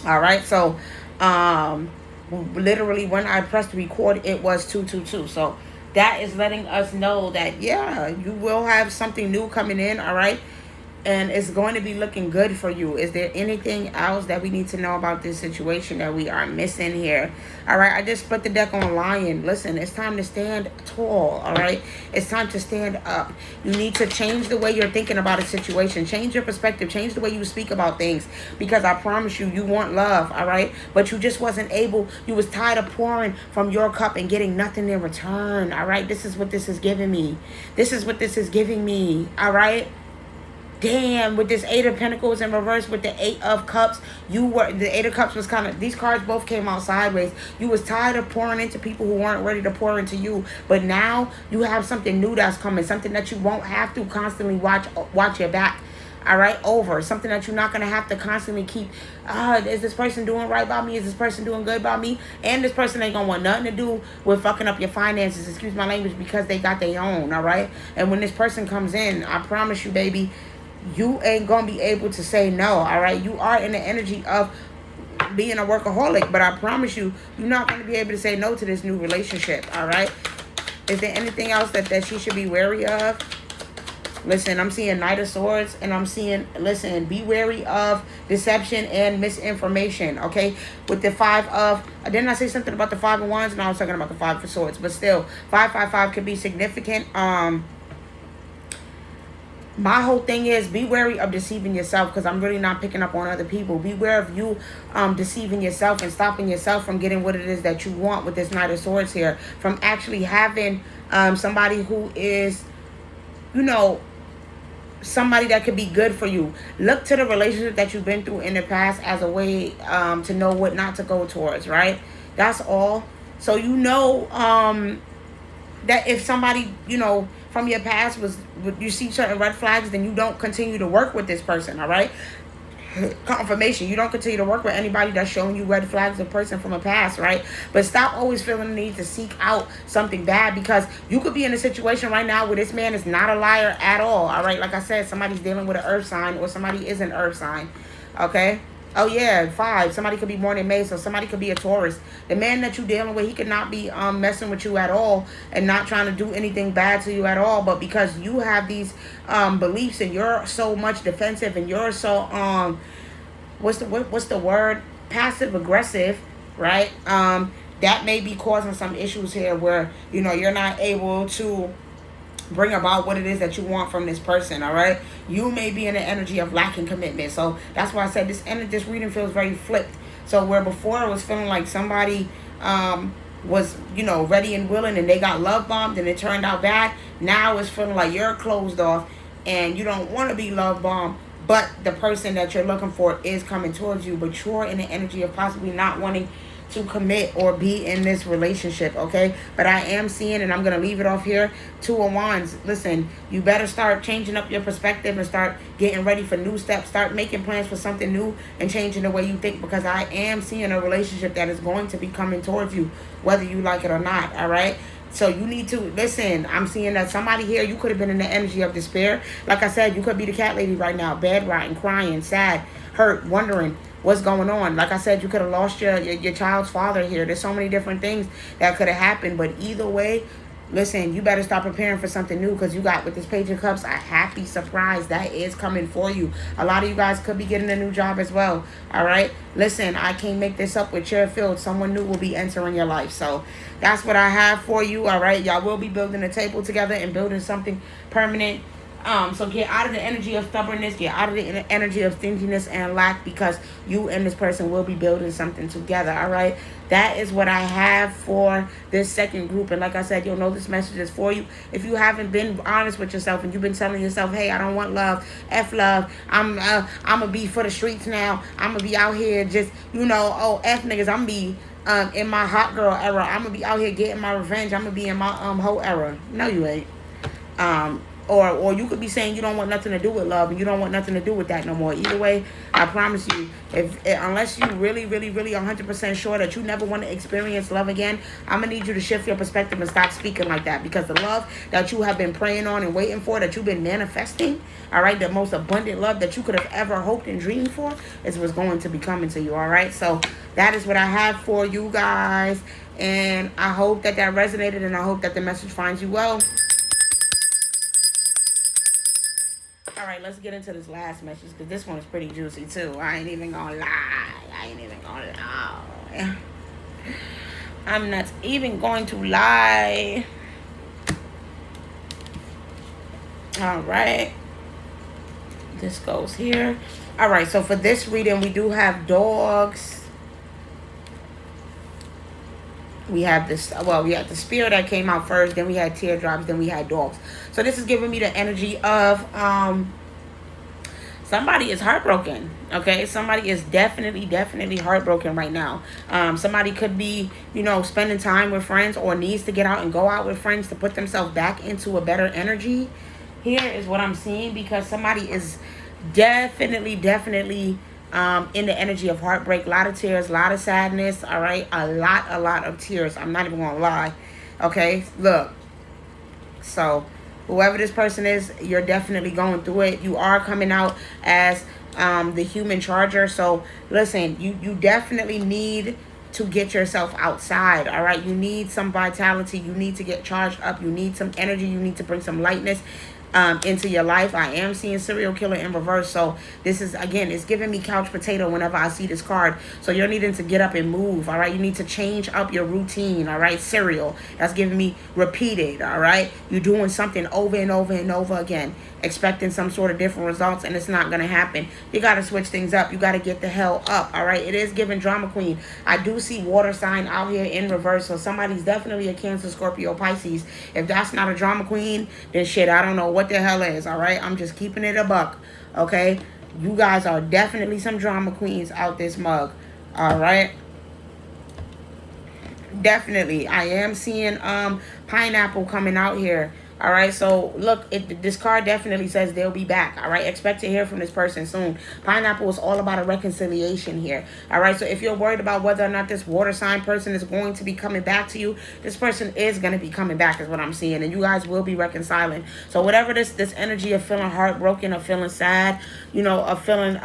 All right, so literally when I pressed record, it was 222. So that is letting us know that, yeah, you will have something new coming in, all right? And it's going to be looking good for you. Is there anything else that we need to know about this situation that we are missing here? All right, I just split the deck on Lion. Listen, it's time to stand tall, all right? It's time to stand up. You need to change the way you're thinking about a situation. Change your perspective. Change the way you speak about things. Because I promise you, you want love, all right? But you just wasn't able. You was tired of pouring from your cup and getting nothing in return, all right? This is what this is giving me. This is what this is giving me, all right? Damn, with this Eight of Pentacles in reverse with the Eight of Cups, the Eight of Cups was kind of, these cards both came out sideways. You was tired of pouring into people who weren't ready to pour into you, but now you have something new that's coming, something that you won't have to constantly watch your back, all right, over. Something that you're not going to have to constantly keep, is this person doing right by me? Is this person doing good by me? And this person ain't going to want nothing to do with fucking up your finances, excuse my language, because they got their own, all right? And when this person comes in, I promise you, baby, you ain't gonna be able to say no, all right? You are in the energy of being a workaholic, but I promise you, you're not gonna be able to say no to this new relationship, all right? Is there anything else that she should be wary of? Listen, I'm seeing Knight of Swords, and I'm seeing, listen, be wary of deception and misinformation, okay? With the Five of, didn't I say something about the Five of Wands? No, I was talking about the Five of Swords, but still, 555 could be significant. My whole thing is be wary of deceiving yourself, because I'm really not picking up on other people. Beware of you deceiving yourself and stopping yourself from getting what it is that you want with this Knight of Swords here. From actually having somebody who is, somebody that could be good for you. Look to the relationship that you've been through in the past as a way to know what not to go towards, right? That's all. So that if somebody, from your past you see certain red flags, then you don't continue to work with this person, all right? Confirmation, you don't continue to work with anybody that's showing you red flags of person from a past, right? But stop always feeling the need to seek out something bad, because you could be in a situation right now where this man is not a liar at all right? Like I said, somebody's dealing with an earth sign, or somebody is an earth sign, okay? Oh yeah, 5. Somebody could be born in May, so somebody could be a Taurus. The man that you're dealing with, he could not be messing with you at all and not trying to do anything bad to you at all. But because you have these beliefs and you're so much defensive and you're so what's the word? Passive aggressive, right? that may be causing some issues here where, you know, you're not able to bring about what it is that you want from this person. All right, you may be in the energy of lacking commitment. So that's why I said this reading feels very flipped. So where before it was feeling like somebody was, you know, ready and willing, and they got love bombed and it turned out bad, now it's feeling like you're closed off and you don't want to be love bombed, but the person that you're looking for is coming towards you, but you're in the energy of possibly not wanting to commit or be in this relationship. Okay, but I am seeing, and I'm gonna leave it off here, 2 of Wands. Listen, you better start changing up your perspective and start getting ready for new steps. Start making plans for something new and changing the way you think, because I am seeing a relationship that is going to be coming towards you, whether you like it or not. All right, so you need to listen. I'm seeing that somebody here, you could have been in the energy of despair. Like I said, you could be the cat lady right now, bed rotting, crying, sad, hurt, wondering what's going on. Like I said, you could have lost your child's father here. There's so many different things that could have happened. But either way, listen, you better start preparing for something new, because you got, with this Page of Cups, a happy surprise that is coming for you. A lot of you guys could be getting a new job as well. All right, listen, I can't make this up. With Chairfield, someone new will be entering your life. So that's what I have for you. All right, y'all will be building a table together and building something permanent. So get out of the energy of stubbornness, get out of the energy of stinginess and lack, because you and this person will be building something together. All right, that is what I have for this second group. And like I said, you'll know this message is for you. If you haven't been honest with yourself and you've been telling yourself, hey, I don't want love, F love, I'm gonna be for the streets now, I'm gonna be out here just, you know, oh, F niggas, I'm gonna be in my hot girl era, I'm gonna be out here getting my revenge, I'm gonna be in my hoe era. No, you ain't. Or you could be saying you don't want nothing to do with love and you don't want nothing to do with that no more. Either way, I promise you, unless you really 100% sure that you never want to experience love again, I'm going to need you to shift your perspective and stop speaking like that, because the love that you have been praying on and waiting for, that you've been manifesting, all right, the most abundant love that you could have ever hoped and dreamed for, is what's going to be coming to you. All right, so that is what I have for you guys, and I hope that resonated, and I hope that the message finds you well. All right, let's get into this last message, because this one is pretty juicy too. I ain't even gonna lie. I'm not even going to lie. All right, this goes here. All right, so for this reading, we do have dogs. We have this, well, we had the spirit that came out first, then we had teardrops, then we had dogs. So this is giving me the energy of somebody is heartbroken. Okay, somebody is definitely heartbroken right now. Somebody could be, you know, spending time with friends, or needs to get out and go out with friends to put themselves back into a better energy. Here is what I'm seeing, because somebody is definitely in the energy of heartbreak. A lot of tears, a lot of sadness. All right, a lot of tears. I'm not even gonna lie. Okay, look, so whoever this person is, you're definitely going through it. You are coming out as the human charger. So listen, you definitely need to get yourself outside. All right, you need some vitality, you need to get charged up, you need some energy, you need to bring some lightness into your life. I am seeing serial killer in reverse. So this is, again, it's giving me couch potato whenever I see this card. So you're needing to get up and move. All right, you need to change up your routine. All right, serial, that's giving me repeated. All right, you're doing something over and over again, expecting some sort of different results, and it's not going to happen. You got to switch things up. You got to get the hell up. All right, it is giving drama queen. I do see water sign out here in reverse, so somebody's definitely a Cancer, Scorpio, Pisces. If that's not a drama queen, then shit, I don't know what the hell is. All right, I'm just keeping it a buck. Okay, you guys are definitely some drama queens out this mug. All right, definitely. I am seeing pineapple coming out here. All right, so look, this card definitely says they'll be back. All right, expect to hear from this person soon. Pineapple is all about a reconciliation here. All right, so if you're worried about whether or not this water sign person is going to be coming back to you, this person is going to be coming back, is what I'm seeing, and you guys will be reconciling. So whatever this energy of feeling heartbroken, or feeling sad, you know, of feeling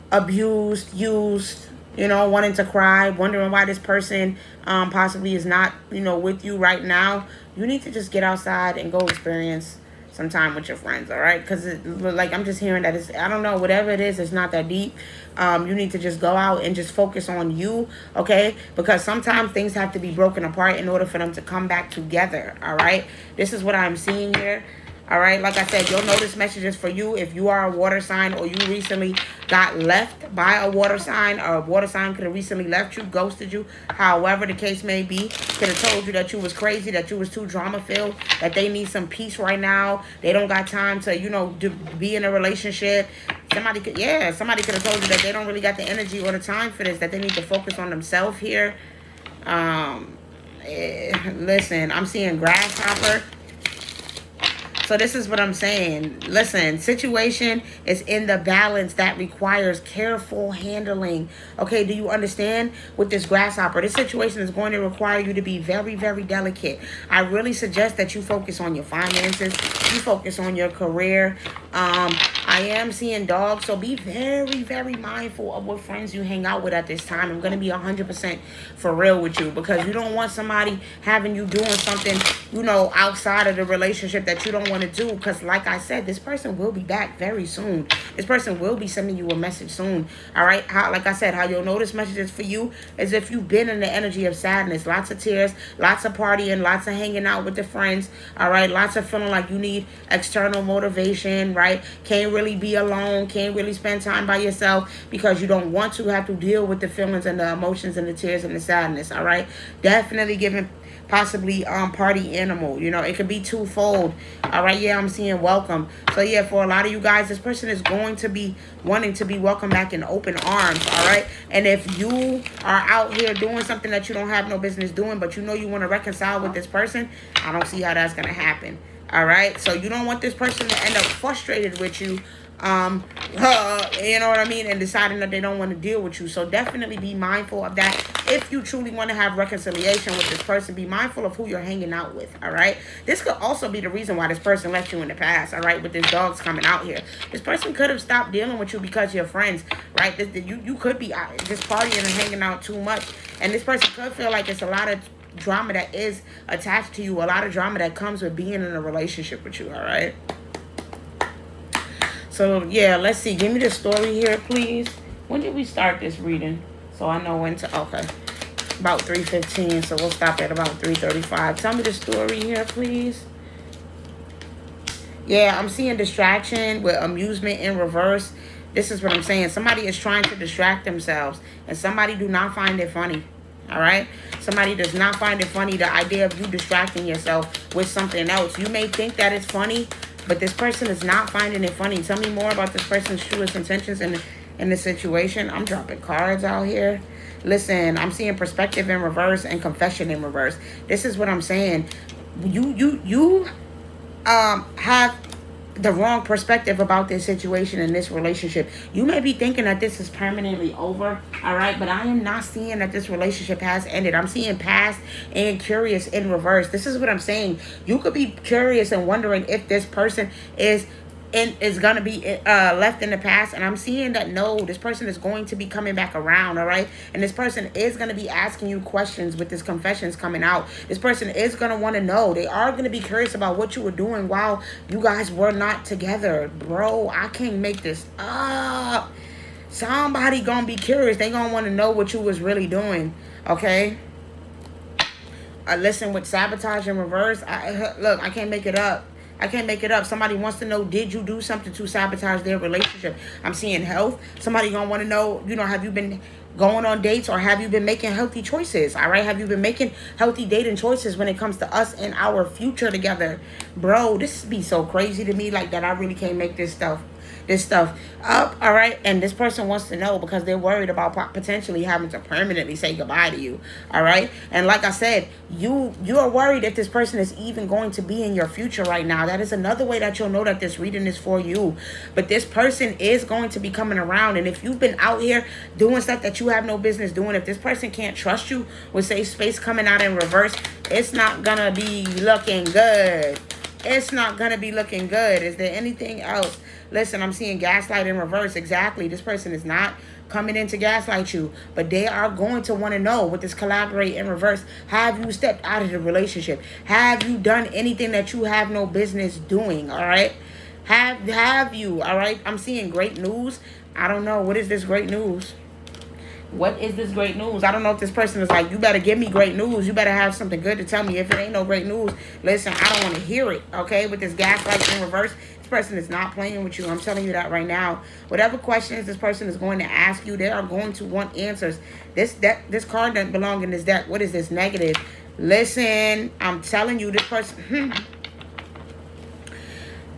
abused, used, you know, wanting to cry, wondering why this person possibly is not, you know, with you right now, you need to just get outside and go experience some time with your friends, all right? Because like I'm just hearing that it's, I don't know, whatever it is, it's not that deep. You need to just go out and just focus on you, okay? Because sometimes things have to be broken apart in order for them to come back together, all right? This is what I'm seeing here. All right, like I said, you'll know this message is for you if you are a water sign or you recently got left by a water sign, or a water sign could have recently left you, ghosted you, however the case may be, could have told you that you was crazy, that you was too drama filled, that they need some peace right now. They don't got time to, you know, be in a relationship. Somebody could have told you that they don't really got the energy or the time for this, that they need to focus on themselves here. Listen, I'm seeing grasshopper. So this is what I'm saying. Listen, situation is in the balance that requires careful handling. Okay, do you understand? With this grasshopper, this situation is going to require you to be very, very delicate. I really suggest that you focus on your finances. You focus on your career. I am seeing dogs, so be very, very mindful of what friends you hang out with at this time. I'm going to be 100% for real with you, because you don't want somebody having you doing something, you know, outside of the relationship that you don't want to do. Because like I said, this person will be back very soon. This person will be sending you a message soon. All right. Like I said, how you'll notice messages for you is if you've been in the energy of sadness, lots of tears, lots of partying, lots of hanging out with the friends. All right. Lots of feeling like you need external motivation, right? Can't really be alone. Can't really spend time by yourself because you don't want to have to deal with the feelings and the emotions and the tears and the sadness. All right. Definitely giving possibly party animal, you know, it could be twofold. All right, yeah, I'm seeing welcome. So yeah, for a lot of you guys, this person is going to be wanting to be welcomed back in open arms. All right, and if you are out here doing something that you don't have no business doing, but you know you want to reconcile with this person, I don't see how that's gonna happen. All right, so you don't want this person to end up frustrated with you, you know what I mean, and deciding that they don't want to deal with you. So definitely be mindful of that. If you truly want to have reconciliation with this person, be mindful of who you're hanging out with. All right, this could also be the reason why this person left you in the past. All right, with this dogs coming out here, this person could have stopped dealing with you because you're friends, right? You could be just partying and hanging out too much, and this person could feel like it's a lot of drama that is attached to you, a lot of drama that comes with being in a relationship with you. All right, so yeah, let's see, give me the story here, please. When did we start this reading, so I know when to? Okay, about 3:15, so we'll stop at about 3:35. Tell me the story here, please. Yeah, I'm seeing distraction with amusement in reverse. This is what I'm saying. Somebody is trying to distract themselves, and somebody do not find it funny. All right, somebody does not find it funny, the idea of you distracting yourself with something else. You may think that it's funny, but this person is not finding it funny. Tell me more about this person's truest intentions in the situation. I'm dropping cards out here. Listen, I'm seeing perspective in reverse and confession in reverse. This is what I'm saying. You have the wrong perspective about this situation in this relationship. You may be thinking that this is permanently over, all right, but I am not seeing that this relationship has ended. I'm seeing past and curious in reverse. This is what I'm saying. You could be curious and wondering if this person is gonna be left in the past, and I'm seeing that no, this person is going to be coming back around. All right, and this person is going to be asking you questions with this confessions coming out. This person is going to want to know. They are going to be curious about what you were doing while you guys were not together. Bro, I can't make this up. Somebody gonna be curious. They gonna want to know what you was really doing. Okay, listen, with sabotage in reverse, look, I can't make it up. I can't make it up. Somebody wants to know, did you do something to sabotage their relationship? I'm seeing health. Somebody gonna want to know, you know, have you been going on dates, or have you been making healthy choices? All right, have you been making healthy dating choices when it comes to us and our future together? Bro, this be so crazy to me, like that I really can't make this stuff up. All right, and this person wants to know because they're worried about potentially having to permanently say goodbye to you. All right, and like I said, you are worried if this person is even going to be in your future right now. That is another way that you'll know that this reading is for you. But this person is going to be coming around, and if you've been out here doing stuff that you have no business doing, if this person can't trust you with safe space coming out in reverse, it's not gonna be looking good. it's not going to be looking good. Is there anything else? Listen, I'm seeing gaslight in reverse. Exactly. This person is not coming in to gaslight you, but they are going to want to know with this collaborate in reverse. Have you stepped out of the relationship? Have you done anything that you have no business doing? All right. Have you? All right. I'm seeing great news. I don't know. What is this great news? What is this great news? I don't know if this person is like, you better give me great news. You better have something good to tell me. If it ain't no great news, listen, I don't want to hear it, okay? With this gaslight in reverse, this person is not playing with you. I'm telling you that right now. Whatever questions this person is going to ask you, they are going to want answers. This card doesn't belong in this deck. What is this? Negative. Listen, I'm telling you, this person...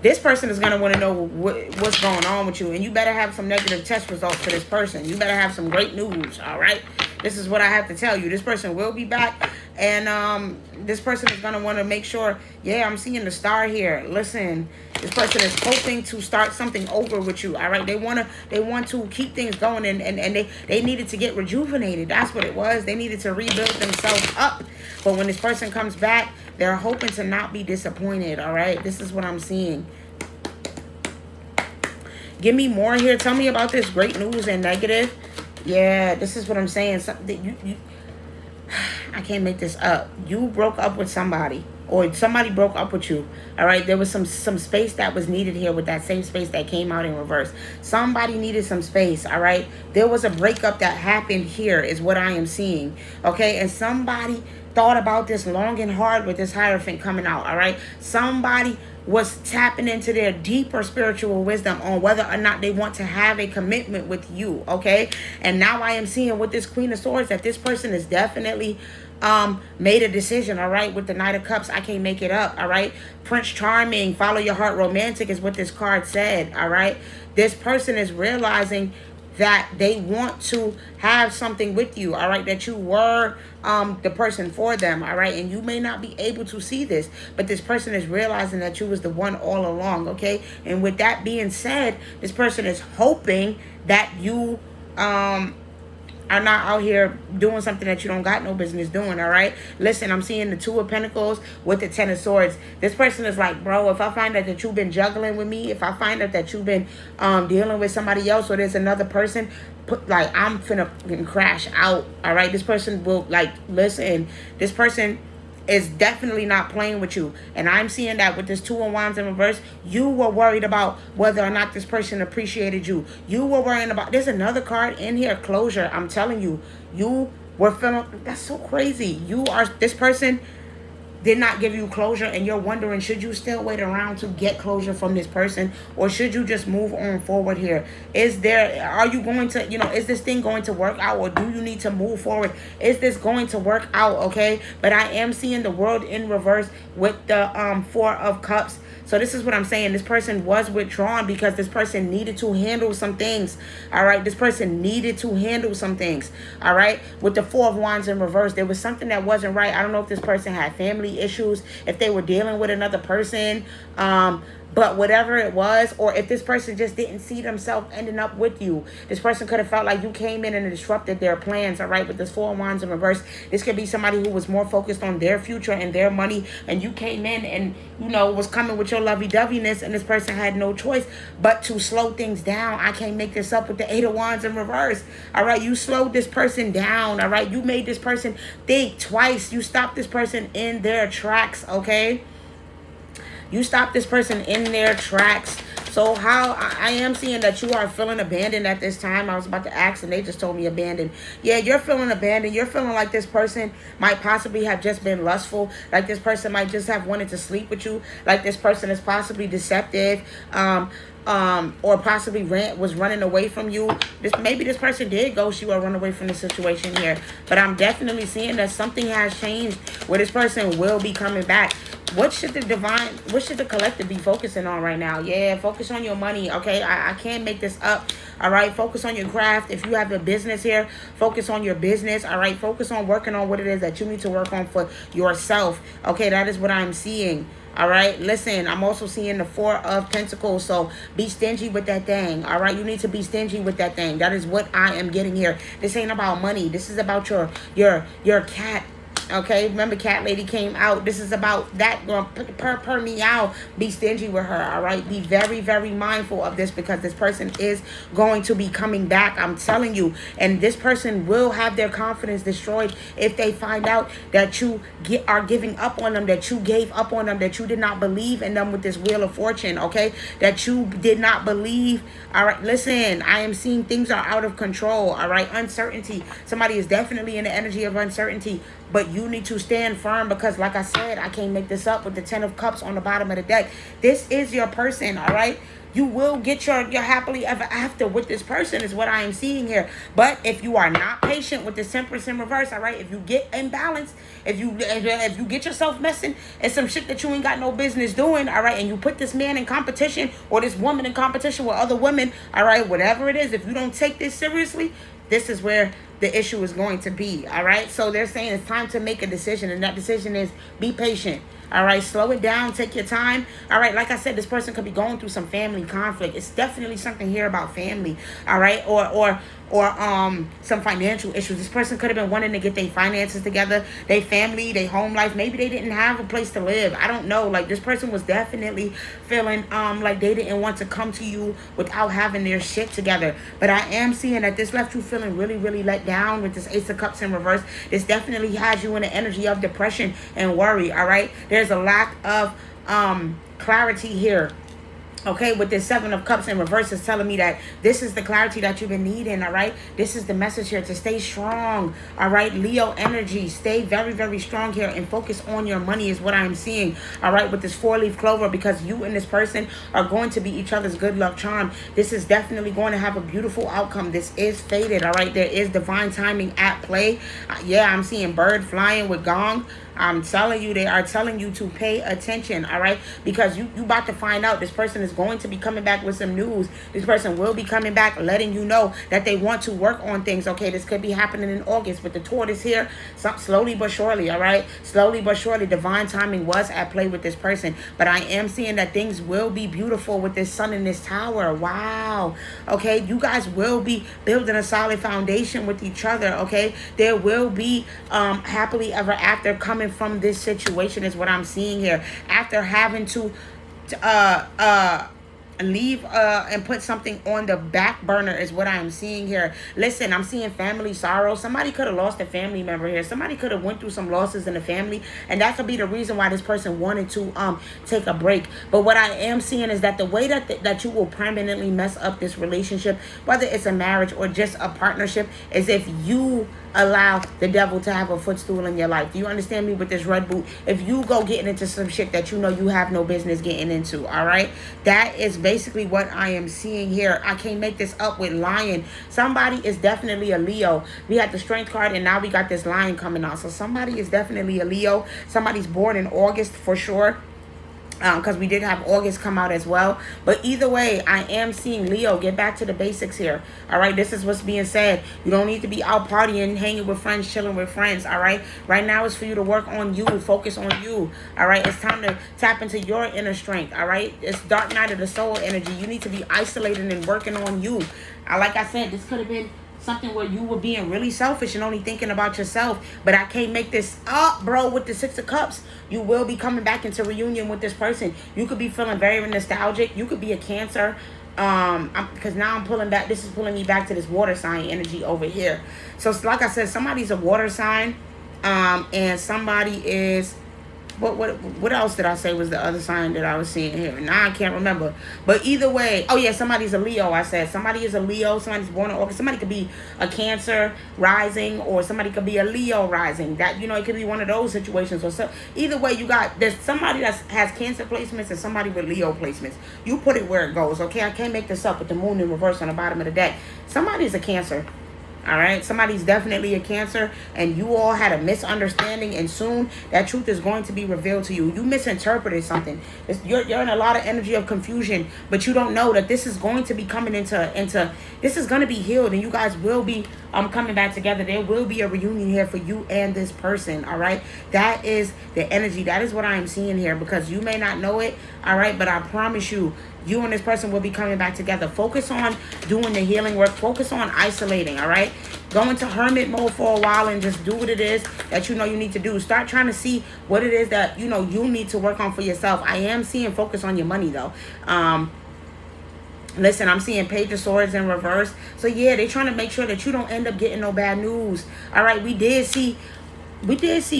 This person is going to want to know what's going on with you. And you better have some negative test results for this person. You better have some great news, all right? This is what I have to tell you. This person will be back. And this person is going to want to make sure, yeah, I'm seeing the star here. Listen, this person is hoping to start something over with you, all right? They want to keep things going, and they needed to get rejuvenated. That's what it was. They needed to rebuild themselves up. But when this person comes back, they're hoping to not be disappointed, all right? This is what I'm seeing. Give me more here. Tell me about this great news and negative. Yeah, this is what I'm saying. Something you I can't make this up. You broke up with somebody, or somebody broke up with you, all right? There was some space that was needed here with that same space that came out in reverse. Somebody needed some space, all right? There was a breakup that happened here is what I am seeing, okay? And somebody thought about this long and hard with this Hierophant coming out, all right? Somebody was tapping into their deeper spiritual wisdom on whether or not they want to have a commitment with you, okay? And now I am seeing with this Queen of Swords that this person is definitely made a decision, all right? With the Knight of Cups, I can't make it up, all right? Prince Charming, follow your heart, romantic is what this card said, all right? This person is realizing that they want to have something with you, all right? That you were the person for them, all right? And you may not be able to see this, but this person is realizing that you was the one all along, okay? And with that being said, this person is hoping that you are not out here doing something that you don't got no business doing, all right? Listen, I'm seeing the Two of Pentacles with the Ten of Swords. This person is like, bro, if I find out that you've been juggling with me, if I find out that you've been dealing with somebody else or there's another person, I'm finna crash out, all right? This person will, like, listen, this person is definitely not playing with you. And I'm seeing that with this Two of Wands in reverse, you were worried about whether or not this person appreciated you. You were worrying about, there's another card in here, closure. I'm telling you, you were feeling, that's so crazy. This person did not give you closure, and you're wondering, should you still wait around to get closure from this person, or should you just move on forward here? Are you going to, is this thing going to work out, or do you need to move forward? Is this going to work out, okay? But I am seeing the World in reverse with the Four of Cups. So this is what I'm saying. This person was withdrawn because this person needed to handle some things. All right. This person needed to handle some things. All right. With the Four of Wands in reverse, there was something that wasn't right. I don't know if this person had family issues, if they were dealing with another person, but whatever it was, or if this person just didn't see themselves ending up with you. This person could have felt like you came in and disrupted their plans, all right? With this Four of Wands in reverse, this could be somebody who was more focused on their future and their money, and you came in and, was coming with your lovey-doveyness, and this person had no choice but to slow things down. I can't make this up with the Eight of Wands in reverse, all right? You slowed this person down, all right? You made this person think twice. You stopped this person in their tracks, okay? You stop this person in their tracks. So how I am seeing that you are feeling abandoned at this time. I was about to ask and they just told me abandoned. Yeah, you're feeling abandoned. You're feeling like this person might possibly have just been lustful. Like this person might just have wanted to sleep with you. Like this person is possibly deceptive. Or possibly was running away from you. Maybe this person did ghost you or run away from the situation here. But I'm definitely seeing that something has changed where this person will be coming back. What should the collective be focusing on right now? Yeah, focus on your money, okay? I can't make this up, all right? Focus on your craft. If you have a business here, focus on your business, all right? Focus on working on what it is that you need to work on for yourself, okay? That is what I'm seeing. All right, listen, I'm also seeing the Four of Pentacles, so be stingy with that thing, all right? You need to be stingy with that thing. That is what I am getting here. This ain't about money. This is about your cat. Okay, remember Cat Lady came out. This is about that girl. Per meow. Be stingy with her. All right, be very very mindful of this because this person is going to be coming back. I'm telling you, and this person will have their confidence destroyed if they find out that you are giving up on them, that you gave up on them, that you did not believe in them with this Wheel of Fortune. Okay, that you did not believe. All right, listen. I am seeing things are out of control. All right, uncertainty. Somebody is definitely in the energy of uncertainty. But you need to stand firm because, like I said, I can't make this up with the 10 of Cups on the bottom of the deck. This is your person, all right? You will get your happily ever after with this person is what I am seeing here. But if you are not patient with this Empress in reverse, all right? If you get imbalanced, if you get yourself messing and some shit that you ain't got no business doing, all right? And you put this man in competition or this woman in competition with other women, all right? Whatever it is, if you don't take this seriously, this is where the issue is going to be, all right? So they're saying it's time to make a decision, and that decision is be patient, all right? Slow it down, take your time, all right? Like I said, this person could be going through some family conflict. It's definitely something here about family, all right? Or some financial issues. This person could have been wanting to get their finances together, their family, their home life. Maybe they didn't have a place to live. I don't know. Like, this person was definitely feeling like they didn't want to come to you without having their shit together. But I am seeing that this left you feeling really, really let down with this Ace of Cups in reverse. This definitely has you in the energy of depression and worry, all right? There's a lack of clarity here. Okay, with this Seven of Cups in reverse is telling me that this is the clarity that you've been needing, all right? This is the message here to stay strong, all right? Leo energy, stay very, very strong here and focus on your money is what I'm seeing, all right? With this 4-leaf clover, because you and this person are going to be each other's good luck charm. This is definitely going to have a beautiful outcome. This is fated, all right? There is divine timing at play. Yeah, I'm seeing bird flying with gong. I'm telling you, they are telling you to pay attention, all right? Because you about to find out this person is going to be coming back with some news. This person will be coming back letting you know that they want to work on things, okay? This could be happening in August with the tortoise here. Slowly but surely, all right? Slowly but surely, divine timing was at play with this person. But I am seeing that things will be beautiful with this sun in this tower. Wow. Okay, you guys will be building a solid foundation with each other, okay? There will be happily ever after coming from this situation is what I'm seeing here. After having to leave and put something on the back burner is what I'm seeing here. Listen, I'm seeing family sorrow. Somebody could have lost a family member here. Somebody could have went through some losses in the family, and that could be the reason why this person wanted to take a break. But what I am seeing is that the way that you will permanently mess up this relationship, whether it's a marriage or just a partnership, is if you allow the devil to have a footstool in your life. Do you understand me with this red boot? If you go getting into some shit that you know you have no business getting into, all right? That is basically what I am seeing here. I can't make this up with Lion. Somebody is definitely a Leo. We had the Strength card, and now we got this Lion coming out. So somebody is definitely a Leo. Somebody's born in August for sure. Because we did have August come out as well. But either way, I am seeing Leo get back to the basics here. All right, this is what's being said. You don't need to be out partying, hanging with friends, chilling with friends. All right, right now it's for you to work on you, focus on you. All right, it's time to tap into your inner strength. All right, it's dark night of the soul energy. You need to be isolating and working on you. Like I said, this could have been something where you were being really selfish and only thinking about yourself. But I can't make this up, bro, with the Six of Cups. You will be coming back into reunion with this person. You could be feeling very nostalgic. You could be a Cancer. Because now I'm pulling back. This is pulling me back to this water sign energy over here. So like I said, somebody's a water sign. And somebody is... What else did I say was the other sign that I was seeing here? Now I can't remember. But either way, oh yeah, somebody's a Leo, I said. Somebody is a Leo. Somebody's born in August. Somebody could be a Cancer rising, or somebody could be a Leo rising. That, you know, it could be one of those situations. Or so, either way, there's somebody that has Cancer placements and somebody with Leo placements. You put it where it goes, okay? I can't make this up with the moon in reverse on the bottom of the deck. Somebody's a Cancer. All right, somebody's definitely a Cancer, and you all had a misunderstanding, and soon that truth is going to be revealed to you. You misinterpreted something. You're in a lot of energy of confusion, but you don't know that this is going to be coming into this is going to be healed, and you guys will be coming back together. There will be a reunion here for you and this person. All right, that is the energy. That is what I am seeing here, because you may not know it. All right, but I promise you, you and this person will be coming back together. Focus on doing the healing work. Focus on isolating, all right? Go into hermit mode for a while and just do what it is that you know you need to do. Start trying to see what it is that you know you need to work on for yourself. I am seeing focus on your money though. Listen, I'm seeing Page of Swords in reverse. So yeah, they're trying to make sure that you don't end up getting no bad news. All right, we did see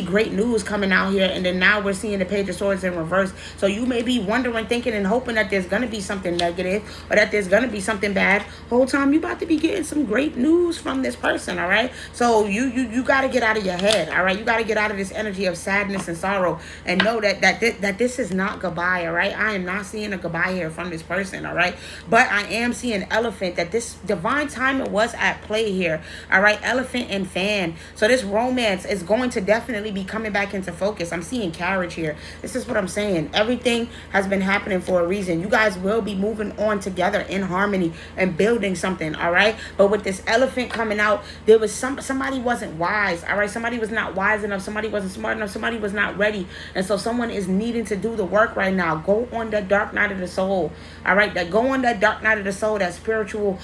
great news coming out here, and then now we're seeing the Page of Swords in reverse. So you may be wondering, thinking, and hoping that there's going to be something negative or that there's going to be something bad. Whole time you about to be getting some great news from this person, all right? So you got to get out of your head, all right? You got to get out of this energy of sadness and sorrow and know that this is not goodbye, all right? I am not seeing a goodbye here from this person, all right? But I am seeing elephant, that this divine timing was at play here, all right? Elephant and fan. So this romance is going to definitely be coming back into focus. I'm seeing carriage here. This is what I'm saying. Everything has been happening for a reason. You guys will be moving on together in harmony and building something, all right? But with this elephant coming out, there was somebody wasn't wise, all right? Somebody was not wise enough. Somebody wasn't smart enough. Somebody was not ready. And so someone is needing to do the work right now. Go on that dark night of the soul, all right? Go on that dark night of the soul, that spiritual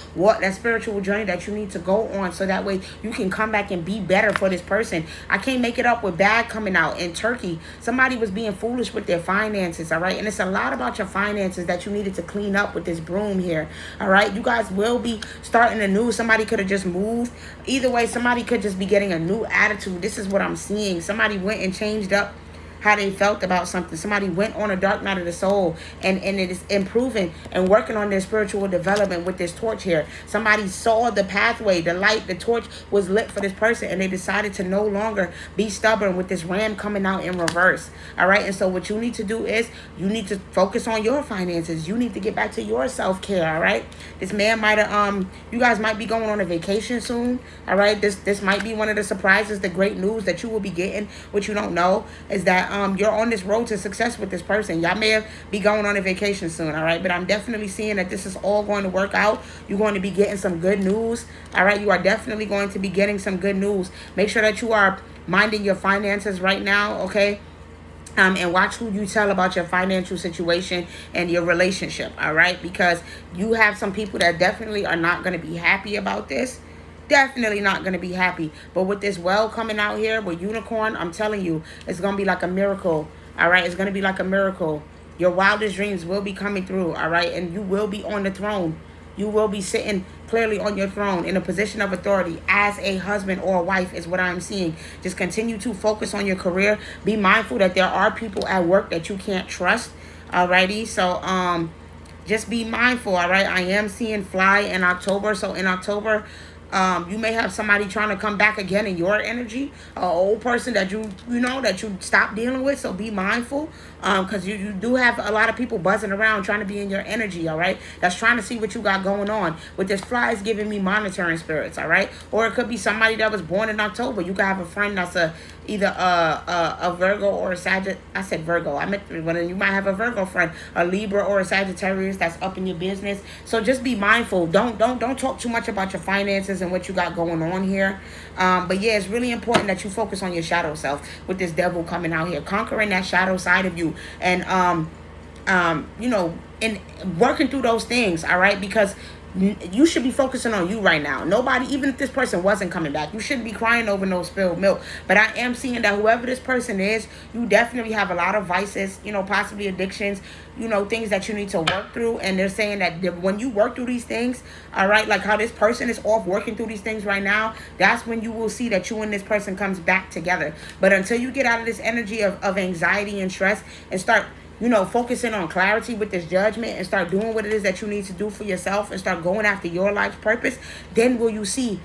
journey that you need to go on, so that way you can come back and be better for this person. I can't make it up with bad coming out. In Turkey, somebody was being foolish with their finances, all right? And it's a lot about your finances that you needed to clean up with this broom here, all right? You guys will be starting anew. Somebody could have just moved. Either way, somebody could just be getting a new attitude. This is what I'm seeing. Somebody went and changed up how they felt about something. Somebody went on a dark night of the soul, and it is improving and working on their spiritual development with this torch here. Somebody saw the pathway, the light, the torch was lit for this person, and they decided to no longer be stubborn with this ram coming out in reverse, all right? And so what you need to do is you need to focus on your finances. You need to get back to your self-care, all right? This man might have, you guys might be going on a vacation soon, all right? This might be one of the surprises, the great news that you will be getting. What you don't know is that you're on this road to success with this person. Y'all may be going on a vacation soon, all right? But I'm definitely seeing that this is all going to work out. You're going to be getting some good news, all right? You are definitely going to be getting some good news. Make sure that you are minding your finances right now, okay? And watch who you tell about your financial situation and your relationship, all right? Because you have some people that definitely are not going to be happy about this. Definitely not going to be happy. But with this well coming out here with unicorn, I'm telling you, it's going to be like a miracle, all right? It's going to be like a miracle. Your wildest dreams will be coming through, all right? And you will be on the throne. You will be sitting clearly on your throne in a position of authority as a husband or a wife is what I'm seeing. Just continue to focus on your career. Be mindful that there are people at work that you can't trust, alrighty? So, just be mindful, all right? I am seeing fly in October. So in October, you may have somebody trying to come back again in your energy, an old person that you stopped dealing with. So be mindful, because you do have a lot of people buzzing around trying to be in your energy, all right? That's trying to see what you got going on. With this fly is giving me monitoring spirits, all right? Or it could be somebody that was born in October. You could have a friend that's either a Virgo or a Sagittarius. I said Virgo. I meant when you might have a Virgo friend, a Libra or a Sagittarius that's up in your business. So just be mindful. Don't talk too much about your finances and what you got going on here. But yeah, it's really important that you focus on your shadow self with this devil coming out here, conquering that shadow side of you, and and working through those things, all right? Because you should be focusing on you right now. Nobody, even if this person wasn't coming back, you shouldn't be crying over no spilled milk. But I am seeing that whoever this person is, you definitely have a lot of vices, possibly addictions, things that you need to work through. And they're saying that when you work through these things, all right, like how this person is off working through these things right now, that's when you will see that you and this person comes back together. But until you get out of this energy of anxiety and stress and start focusing on clarity with this judgment and start doing what it is that you need to do for yourself and start going after your life's purpose, then will you see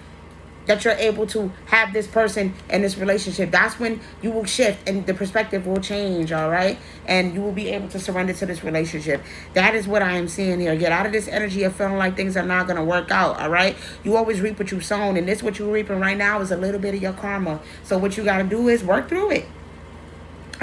that you're able to have this person and this relationship. That's when you will shift and the perspective will change, all right? And you will be able to surrender to this relationship. That is what I am seeing here. Get out of this energy of feeling like things are not going to work out, all right? You always reap what you sown, and this what you're reaping right now is a little bit of your karma. So what you got to do is work through it,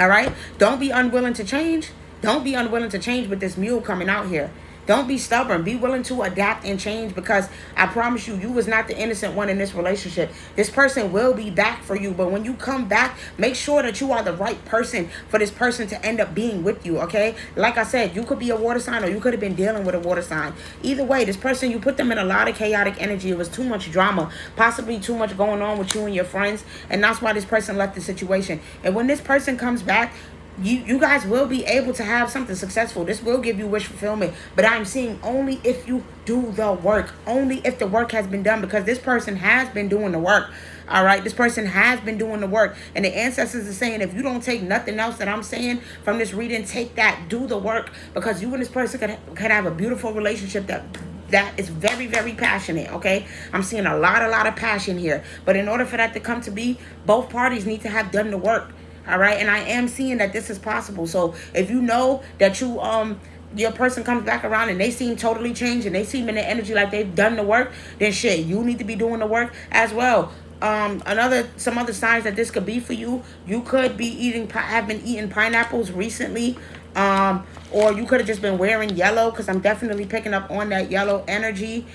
all right? Don't be unwilling to change. Don't be unwilling to change with this mule coming out here. Don't be stubborn. Be willing to adapt and change, because I promise you, you was not the innocent one in this relationship. This person will be back for you, but when you come back, make sure that you are the right person for this person to end up being with you, okay? Like I said, you could be a water sign, or you could have been dealing with a water sign. Either way, this person, you put them in a lot of chaotic energy. It was too much drama, possibly too much going on with you and your friends, and that's why this person left the situation. And when this person comes back, you guys will be able to have something successful. This will give you wish fulfillment, but I'm seeing only if you do the work, only if the work has been done, because this person has been doing the work. All right, this person has been doing the work, and the ancestors are saying, if you don't take nothing else that I'm saying from this reading, take that, do the work, because you and this person could have a beautiful relationship that is very, very passionate, okay? I'm seeing a lot of passion here, but in order for that to come to be, both parties need to have done the work. All right, and I am seeing that this is possible. So if you know that your person comes back around and they seem totally changed, and they seem in the energy like they've done the work, then shit, you need to be doing the work as well. Some other signs that this could be for you. You could be have been eating pineapples recently, or you could have just been wearing yellow, because I'm definitely picking up on that yellow energy.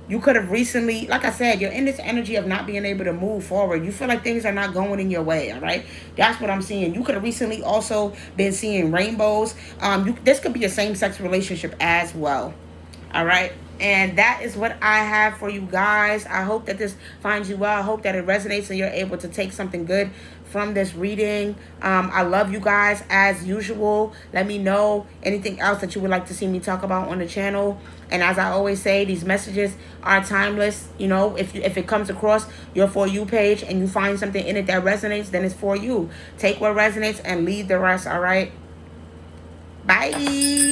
You could have recently, like I said, you're in this energy of not being able to move forward. You feel like things are not going in your way, all right? That's what I'm seeing. You could have recently also been seeing rainbows. This could be a same-sex relationship as well, all right? And that is what I have for you guys. I hope that this finds you well. I hope that it resonates and you're able to take something good from this reading. I love you guys as usual. Let me know anything else that you would like to see me talk about on the channel. And as I always say, these messages are timeless. You know, if it comes across your For You page and you find something in it that resonates, then it's for you. Take what resonates and leave the rest, all right? Bye.